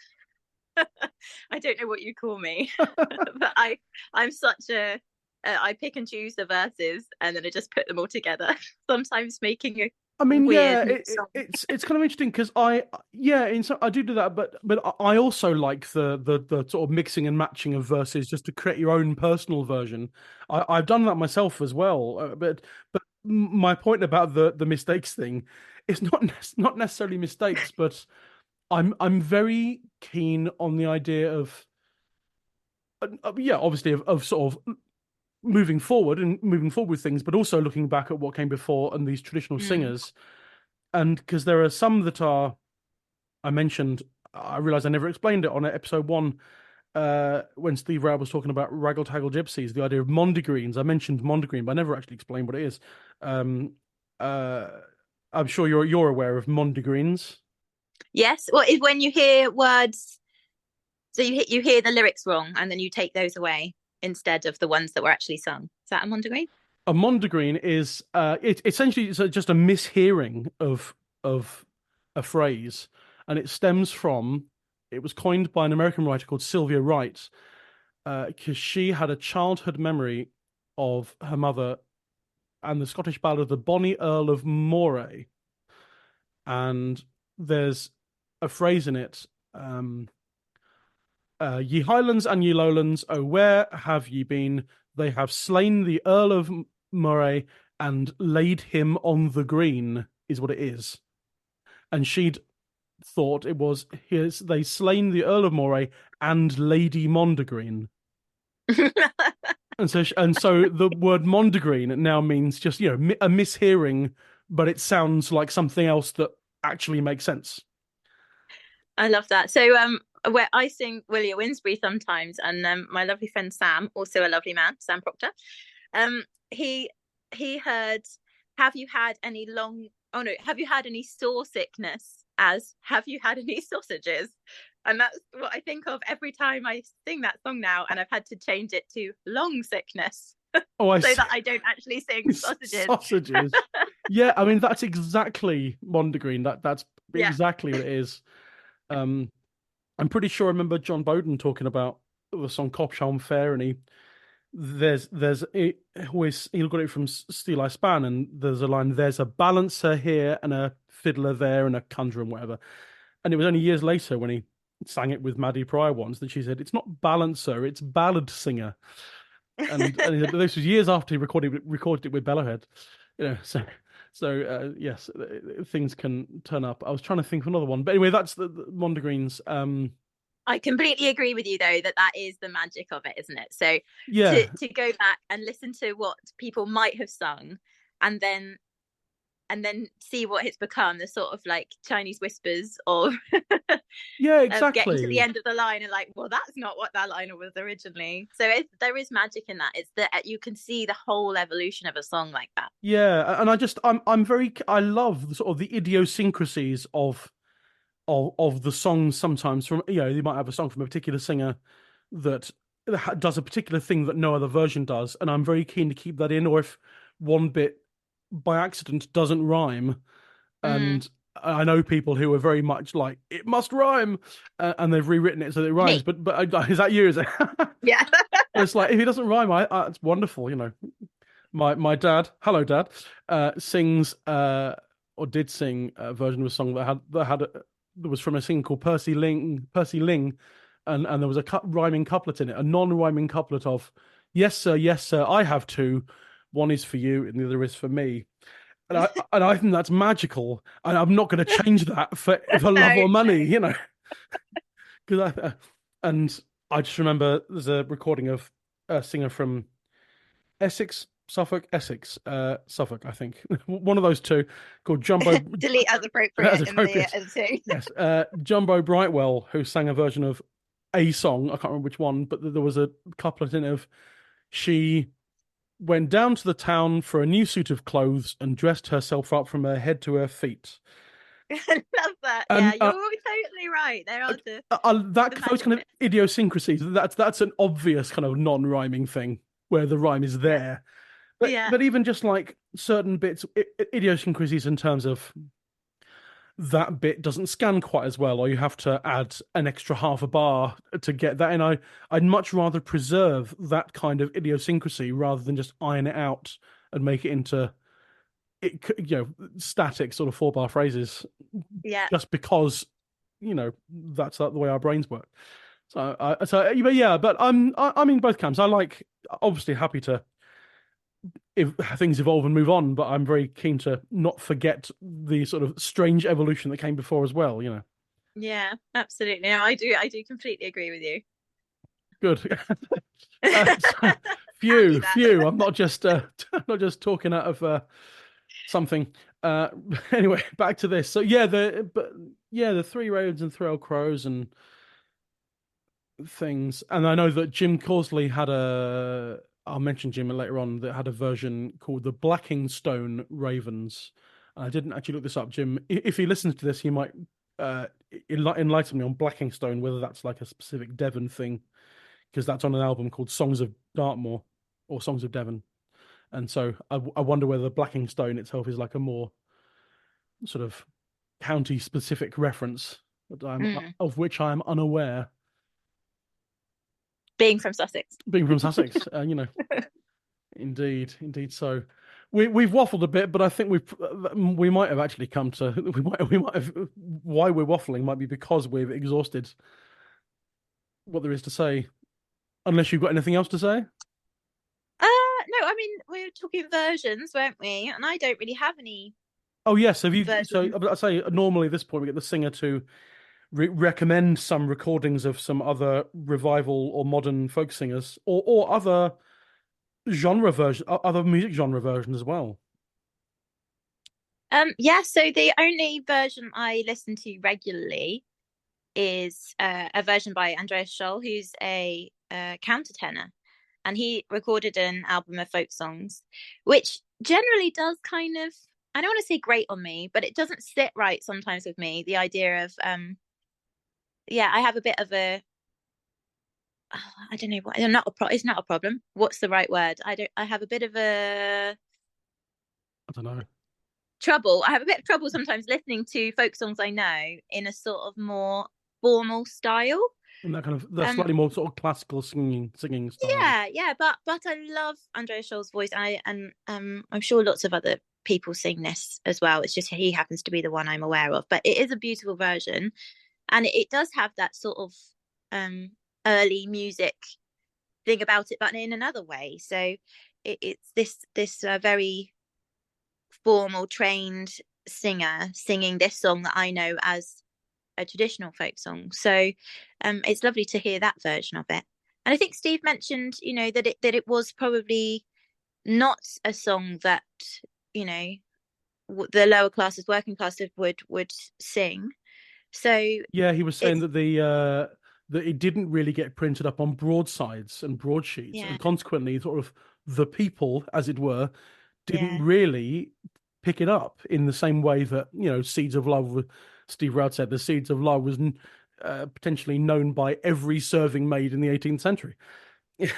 I don't know what you call me, but I'm such a I pick and choose the verses and then I just put them all together. Sometimes making a weird song. it's kind of interesting because I do that, but I also like the sort of mixing and matching of verses just to create your own personal version. I've done that myself as well, but my point about the mistakes thing is not necessarily mistakes, but I'm very keen on the idea of obviously of sort of moving forward with things, but also looking back at what came before and these traditional singers. And because there are some that are, I mentioned, I realized I never explained it on episode 1 when Steve Roud was talking about Raggle Taggle Gypsies, the idea of mondegreens. I mentioned mondegreen, but I never actually explained what it is. I'm sure you're aware of mondegreens. Yes. Well, is when you hear words, so you hear the lyrics wrong, and then you take those away instead of the ones that were actually sung. Is that a mondegreen? A mondegreen is essentially it's just a mishearing of a phrase, and it stems from, it was coined by an American writer called Sylvia Wright, because she had a childhood memory of her mother and the Scottish ballad of the Bonny Earl of Moray, and there's a phrase in it, ye highlands and ye lowlands, oh where have ye been? They have slain the Earl of Moray and laid him on the green, is what it is. And she'd thought it was, they slain the Earl of Moray and Lady Mondegreen. and so the word mondegreen now means just, a mishearing, but it sounds like something else that actually makes sense. I love that. So where I sing Willie Winsbury sometimes, and my lovely friend Sam, also a lovely man, Sam Proctor, he heard, have you had any sore sickness, as have you had any sausages? And that's what I think of every time I sing that song now, and I've had to change it to long sickness. So that I don't actually sing sausages. Yeah, I mean that's exactly mondegreen. That's exactly what it is. I'm pretty sure I remember John Bowden talking about the song Copsham Fair, and he got it from Steel I Span, and there's a line, there's a balancer here and a fiddler there and a conjurer and whatever. And it was only years later when he sang it with Maddie Pryor once that she said, it's not balancer, it's ballad singer. And this was years after he recorded it with Bellowhead. So yes, things can turn up. I was trying to think of another one, but anyway, that's the mondegreens. I completely agree with you, though, that is the magic of it, isn't it? So yeah, to go back and listen to what people might have sung, and then see what it's become, the sort of like Chinese whispers of yeah, exactly, of getting to the end of the line and like, well, that's not what that line was originally. So there is magic in that. It's that you can see the whole evolution of a song like that. Yeah, and I love the sort of the idiosyncrasies of the songs. Sometimes from you might have a song from a particular singer that does a particular thing that no other version does, and I'm very keen to keep that in. Or if one bit by accident doesn't rhyme, and I know people who are very much like it must rhyme, and they've rewritten it so that it rhymes. Me. But is that you? Is it? Yeah. It's like if it doesn't rhyme, it's wonderful. My dad, hello dad, sings or did sing a version of a song that was from a singer called Percy Ling, and there was a rhyming couplet in it, a non-rhyming couplet of yes sir, I have two. One is for you and the other is for me. And I think that's magical. And I'm not going to change that for love or money, And I just remember there's a recording of a singer from Suffolk, I think. One of those two, called Jumbo. Delete as appropriate. In the editing. Yes. Jumbo Brightwell, who sang a version of a song, I can't remember which one, but there was a couplet in it of, she went down to the town for a new suit of clothes and dressed herself up from her head to her feet. I love that. Yeah, you're totally right. There are those kind of idiosyncrasies. That's an obvious kind of non-rhyming thing where the rhyme is there. But even just like certain bits, idiosyncrasies in terms of that bit doesn't scan quite as well, or you have to add an extra half a bar to get that. And I'd much rather preserve that kind of idiosyncrasy rather than just iron it out and make it into static sort of 4-bar phrases. Yeah. Just because that's the way our brains work. But I'm in both camps. I like, obviously happy to if things evolve and move on, but I'm very keen to not forget the sort of strange evolution that came before as well. Yeah, absolutely. No, I do completely agree with you. Good. Phew. I'm not just talking out of something. Anyway, back to this. So the 3 Rauds and 3 Old Crows and things. And I know that Jim Causley had I'll mention Jim later on, that had a version called the Blackingstone Ravens. I didn't actually look this up, Jim. If he listens to this, he might enlighten me on Blackingstone, whether that's like a specific Devon thing, because that's on an album called Songs of Dartmoor or Songs of Devon. And so I wonder whether Blackingstone itself is like a more sort of county-specific reference of which I am unaware. Being from Sussex, Indeed. So we've waffled a bit, but I think we might have actually come to we might have why we're waffling might be because we've exhausted what there is to say. Unless you've got anything else to say. No, I mean, we were talking versions, weren't we? And I don't really have any. Oh yes, have you? So I say normally at this point we get the singer to recommend some recordings of some other revival or modern folk singers, or other genre version, other music genre version as well. Yeah. So the only version I listen to regularly is a version by Andreas Scholl, who's a countertenor. And he recorded an album of folk songs, which generally does kind of, I don't want to say grate on me, but it doesn't sit right sometimes with me. The idea of, I have a bit of a, I don't know what, it's not a problem. What's the right word? I have a bit of a, I don't know. Trouble. I have a bit of trouble sometimes listening to folk songs I know in a sort of more formal style. And that kind of slightly more sort of classical singing style. Yeah, but I love Andreas Scholl's voice, and I'm sure lots of other people sing this as well. It's just he happens to be the one I'm aware of, but it is a beautiful version, and it does have that sort of early music thing about it, but in another way. So it's this very formal, trained singer singing this song that I know as a traditional folk song. So it's lovely to hear that version of it. And I think Steve mentioned, that it was probably not a song that, the lower classes, working classes would sing. So yeah, he was saying that that it didn't really get printed up on broadsides and broadsheets, and consequently, sort of the people, as it were, didn't really pick it up in the same way that Seeds of Love. Steve Roud said the Seeds of Love was potentially known by every serving maid in the 18th century.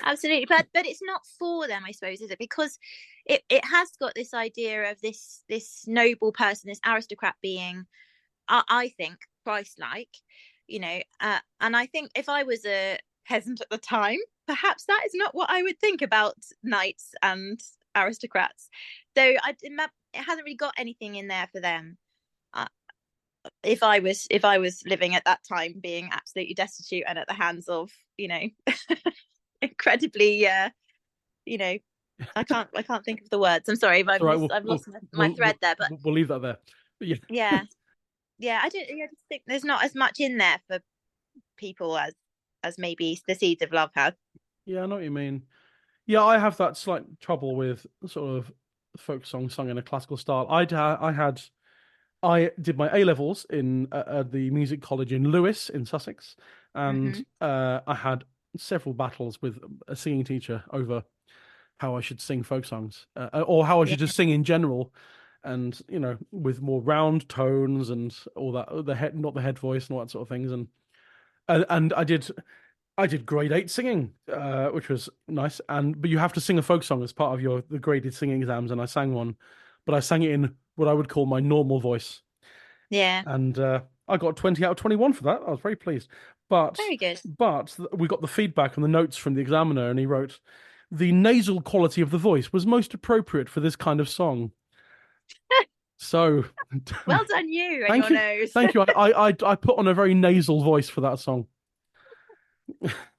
Absolutely, but it's not for them, I suppose, is it? Because it has got this idea of this noble person, this aristocrat being, I think, Christ-like, and I think if I was a peasant at the time, perhaps that is not what I would think about knights and aristocrats. So it hasn't really got anything in there for them. If I was living at that time, being absolutely destitute and at the hands of incredibly I can't think of the words. I'm sorry, but I've lost my thread there. But we'll leave that there. Yeah. I just think there's not as much in there for people as maybe the Seeds of Love has. Yeah, I know what you mean. Yeah, I have that slight trouble with sort of folk songs sung in a classical style. I did my A-levels in the music college in Lewes in Sussex, and I had several battles with a singing teacher over how I should sing folk songs, or how I should just sing in general, and with more round tones and all that, not the head voice and all that sort of things, and I did grade 8 singing, which was nice, but you have to sing a folk song as part of the graded singing exams, and I sang one, but I sang it in what I would call my normal voice. Yeah. And I got 20 out of 21 for that. I was very pleased. But Very good. we got the feedback and the notes from the examiner, and he wrote, the nasal quality of the voice was most appropriate for this kind of song. So, Well done, you and thank your you, nose. thank you. I put on a very nasal voice for that song.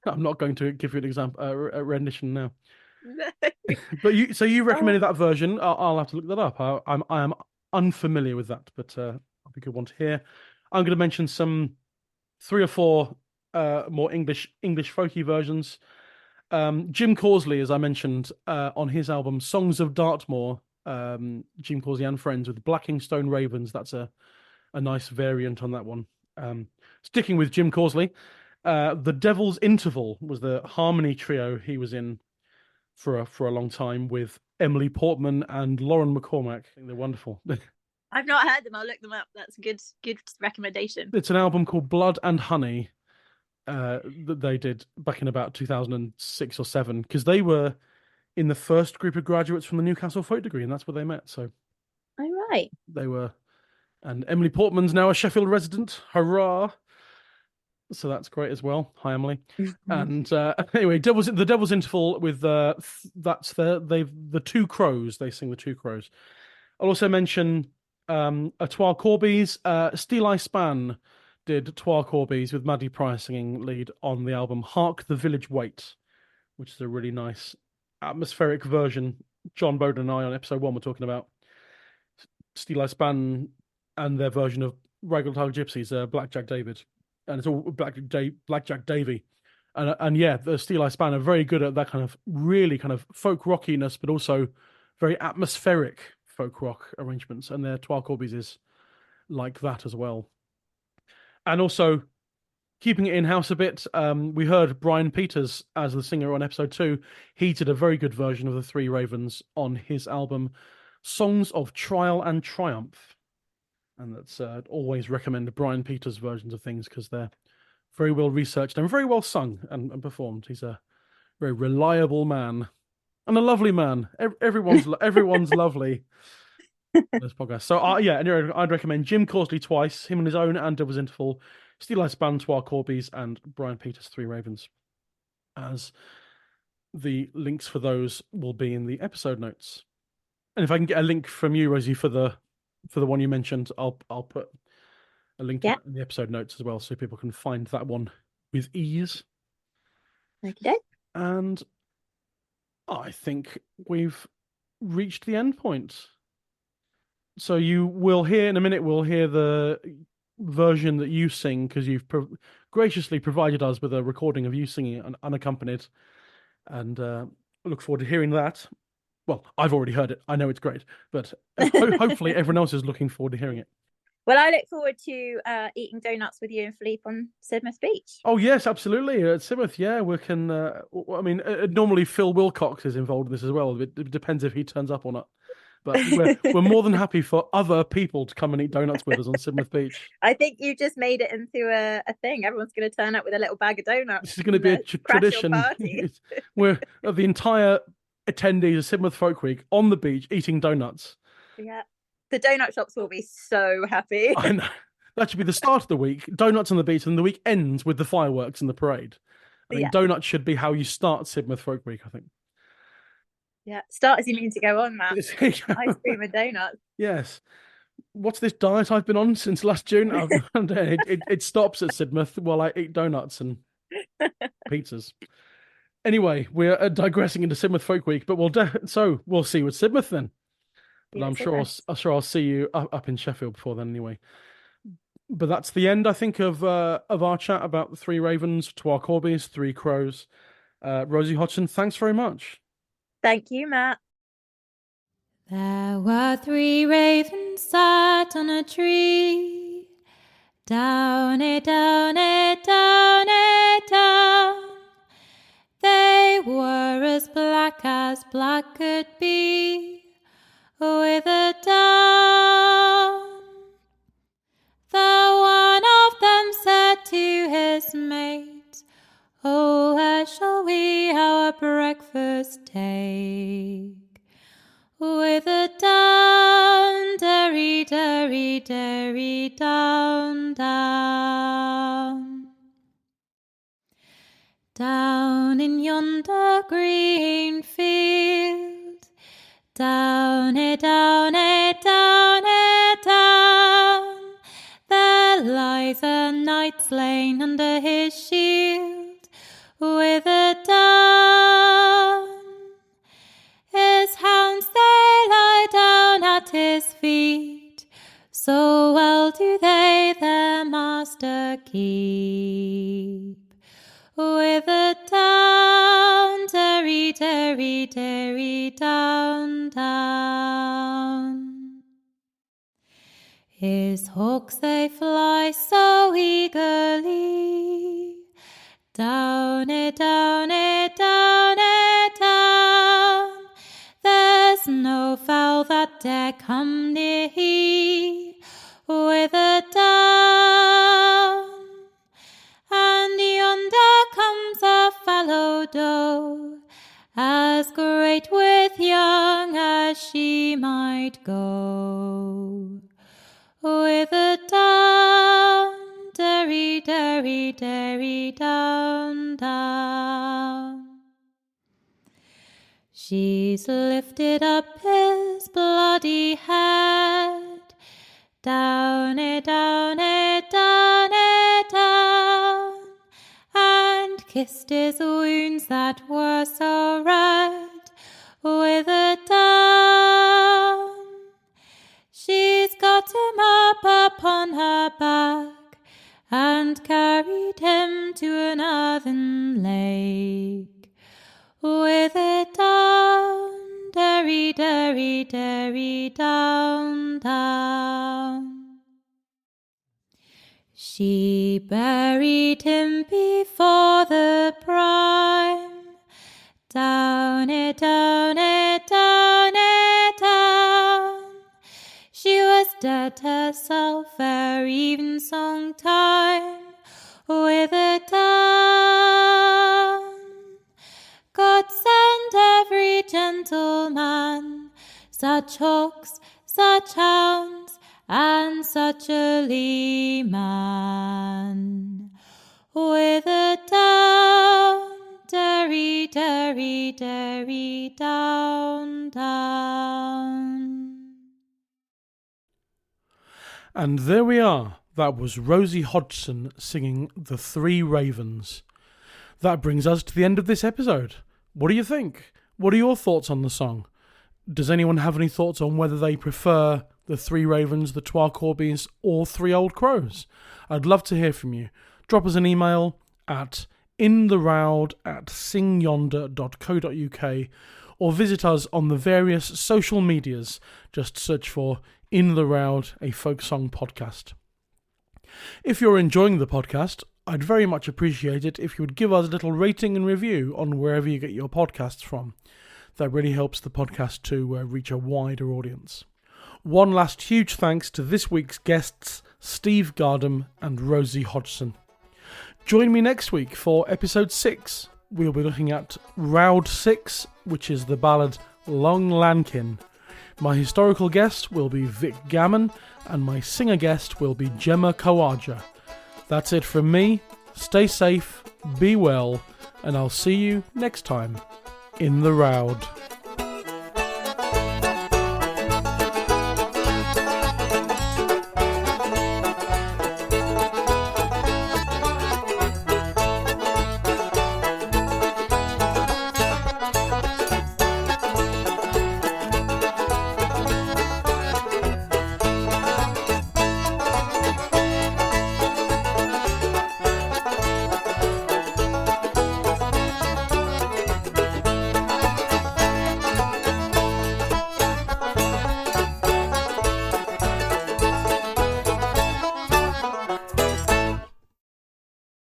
I'm not going to give you an example, a rendition now. No. But you recommended that version. I'll have to look that up. I am unfamiliar with that, but I'll be a good one to hear. I'm going to mention some 3 or 4 more English folky versions. Jim Causley, as I mentioned, on his album Songs of Dartmoor, Jim Causley and Friends with Blacking Stone Ravens. That's a nice variant on that one. Sticking with Jim Causley, The Devil's Interval was the harmony trio he was in for a long time with Emily Portman and Lauren McCormack. I think they're wonderful. I've not heard them. I'll look them up. That's a good recommendation. It's an album called Blood and Honey that they did back in about 2006 or 7, because they were in the first group of graduates from the Newcastle Folk Degree, and that's where they met. So, Oh, right. they were, and Emily Portman's now a Sheffield resident. Hurrah! So that's great as well. Hi, Emily. And anyway, the Devil's Interval with that's the Two Crows. They sing the Two Crows. I'll also mention a Twa Corby's. Steel I Span did Twa Corby's with Maddie Price singing lead on the album Hark the Village Wait, which is a really nice atmospheric version. John Bowden and I on episode 1 were talking about Steel I Span and their version of Raggle Gypsies, Blackjack David. And it's all Blackjack Davy. And yeah, the Steel I Span are very good at that kind of really kind of folk rockiness, but also very atmospheric folk rock arrangements. And their Twa Corby's is like that as well. And also, keeping it in-house a bit, we heard Brian Peters as the singer on episode 2. He did a very good version of the Three Ravens on his album, Songs of Trial and Triumph. And that's always recommend Brian Peters' versions of things because they're very well researched and very well sung and performed. He's a very reliable man and a lovely man. Everyone's lovely on this podcast. So yeah, anyway, I'd recommend Jim Causley twice, him on his own and Devil's Interval, Steel I Span, Twa Corby's, and Brian Peters' Three Ravens. As the links for those will be in the episode notes. And if I can get a link from you, Rosie, for the one you mentioned, I'll put a link to that in the episode notes as well, so people can find that one with ease. Okay. And I think we've reached the end point. So you will hear in a minute. We'll hear the version that you sing because you've graciously provided us with a recording of you singing it unaccompanied, and look forward to hearing that. Well, I've already heard it. I know it's great, but hopefully everyone else is looking forward to hearing it. Well, I look forward to eating donuts with you and Philippe on Sidmouth Beach. Oh yes, absolutely. At Sidmouth, yeah, we can. I mean, normally Phil Wilcox is involved in this as well. It depends if he turns up or not. But we're more than happy for other people to come and eat donuts with us on Sidmouth Beach. I think you just made it into a thing. Everyone's going to turn up with a little bag of donuts. This is going to be a tradition. We're the entire attendees of Sidmouth Folk Week on the beach eating donuts. Yeah. The donut shops will be so happy. I know. That should be the start of the week. Donuts on the beach, and the week ends with the fireworks and the parade. I mean, donuts should be how you start Sidmouth Folk Week, I think. Yeah, start as you mean to go on, Matt. Ice cream and donuts. Yes. What's this diet I've been on since last June? It stops at Sidmouth while I eat donuts and pizzas. Anyway, we're digressing into Sidmouth Folk Week, but we'll see you at Sidmouth then. But I'm sure I'll see you up in Sheffield before then anyway. But that's the end, I think, of our chat about the Three Ravens, Twa Corby's, Three Crows. Rosie Hodgson, thanks very much. Thank you, Matt. There were 3 ravens sat on a tree. Down it, down it, down it, down. They were as black could be, with a down. The one of them said to his mate, "Oh, where shall we our breakfast take?" With a down, derry, derry, derry, derry, down, down. Down in yonder green field, down it, down it, down it, down. There lies a knight slain under his shield, with a down. His hounds they lie down at his feet, so well do they their master keep. With a down, derry, derry, derry, down, down. His hawks they fly so eagerly, down it, down it, down it, down. There's no fowl that dare come near he, with a down. And yonder comes a fallow doe, as great with young as she might go. With a down, derry, derry, derry, down, down. She's lifted up his bloody head, down it, down it, down it, down, and kissed his wounds that were so red, with a down. She's got him up upon her back, and carried him to an earthen lake, with a down, derry, derry, derry, down, down. She buried him before the prime, down it, down it, down it, down. She was dead herself ere evensong time, with a down. God send every gentleman such hawks, such hounds, and such a leman, with a down, derry, derry, derry, down, down. And there we are. That was Rosie Hodgson singing The Three Ravens. That brings us to the end of this episode. What do you think? What are your thoughts on the song? Does anyone have any thoughts on whether they prefer the Three Ravens, the Trois Corbies, or Three Old Crows? I'd love to hear from you. Drop us an email at intheroud@singyonder.co.uk or visit us on the various social medias. Just search for In the Roud, a folk song podcast. If you're enjoying the podcast, I'd very much appreciate it if you would give us a little rating and review on wherever you get your podcasts from. That really helps the podcast to reach a wider audience. One last huge thanks to this week's guests, Steve Gardham and Rosie Hodgson. Join me next week for episode 6. We'll be looking at Roud 6, which is the ballad Long Lankin. My historical guest will be Vic Gammon, and my singer guest will be Gemma Kawaja. That's it from me. Stay safe, be well, and I'll see you next time in the Roud.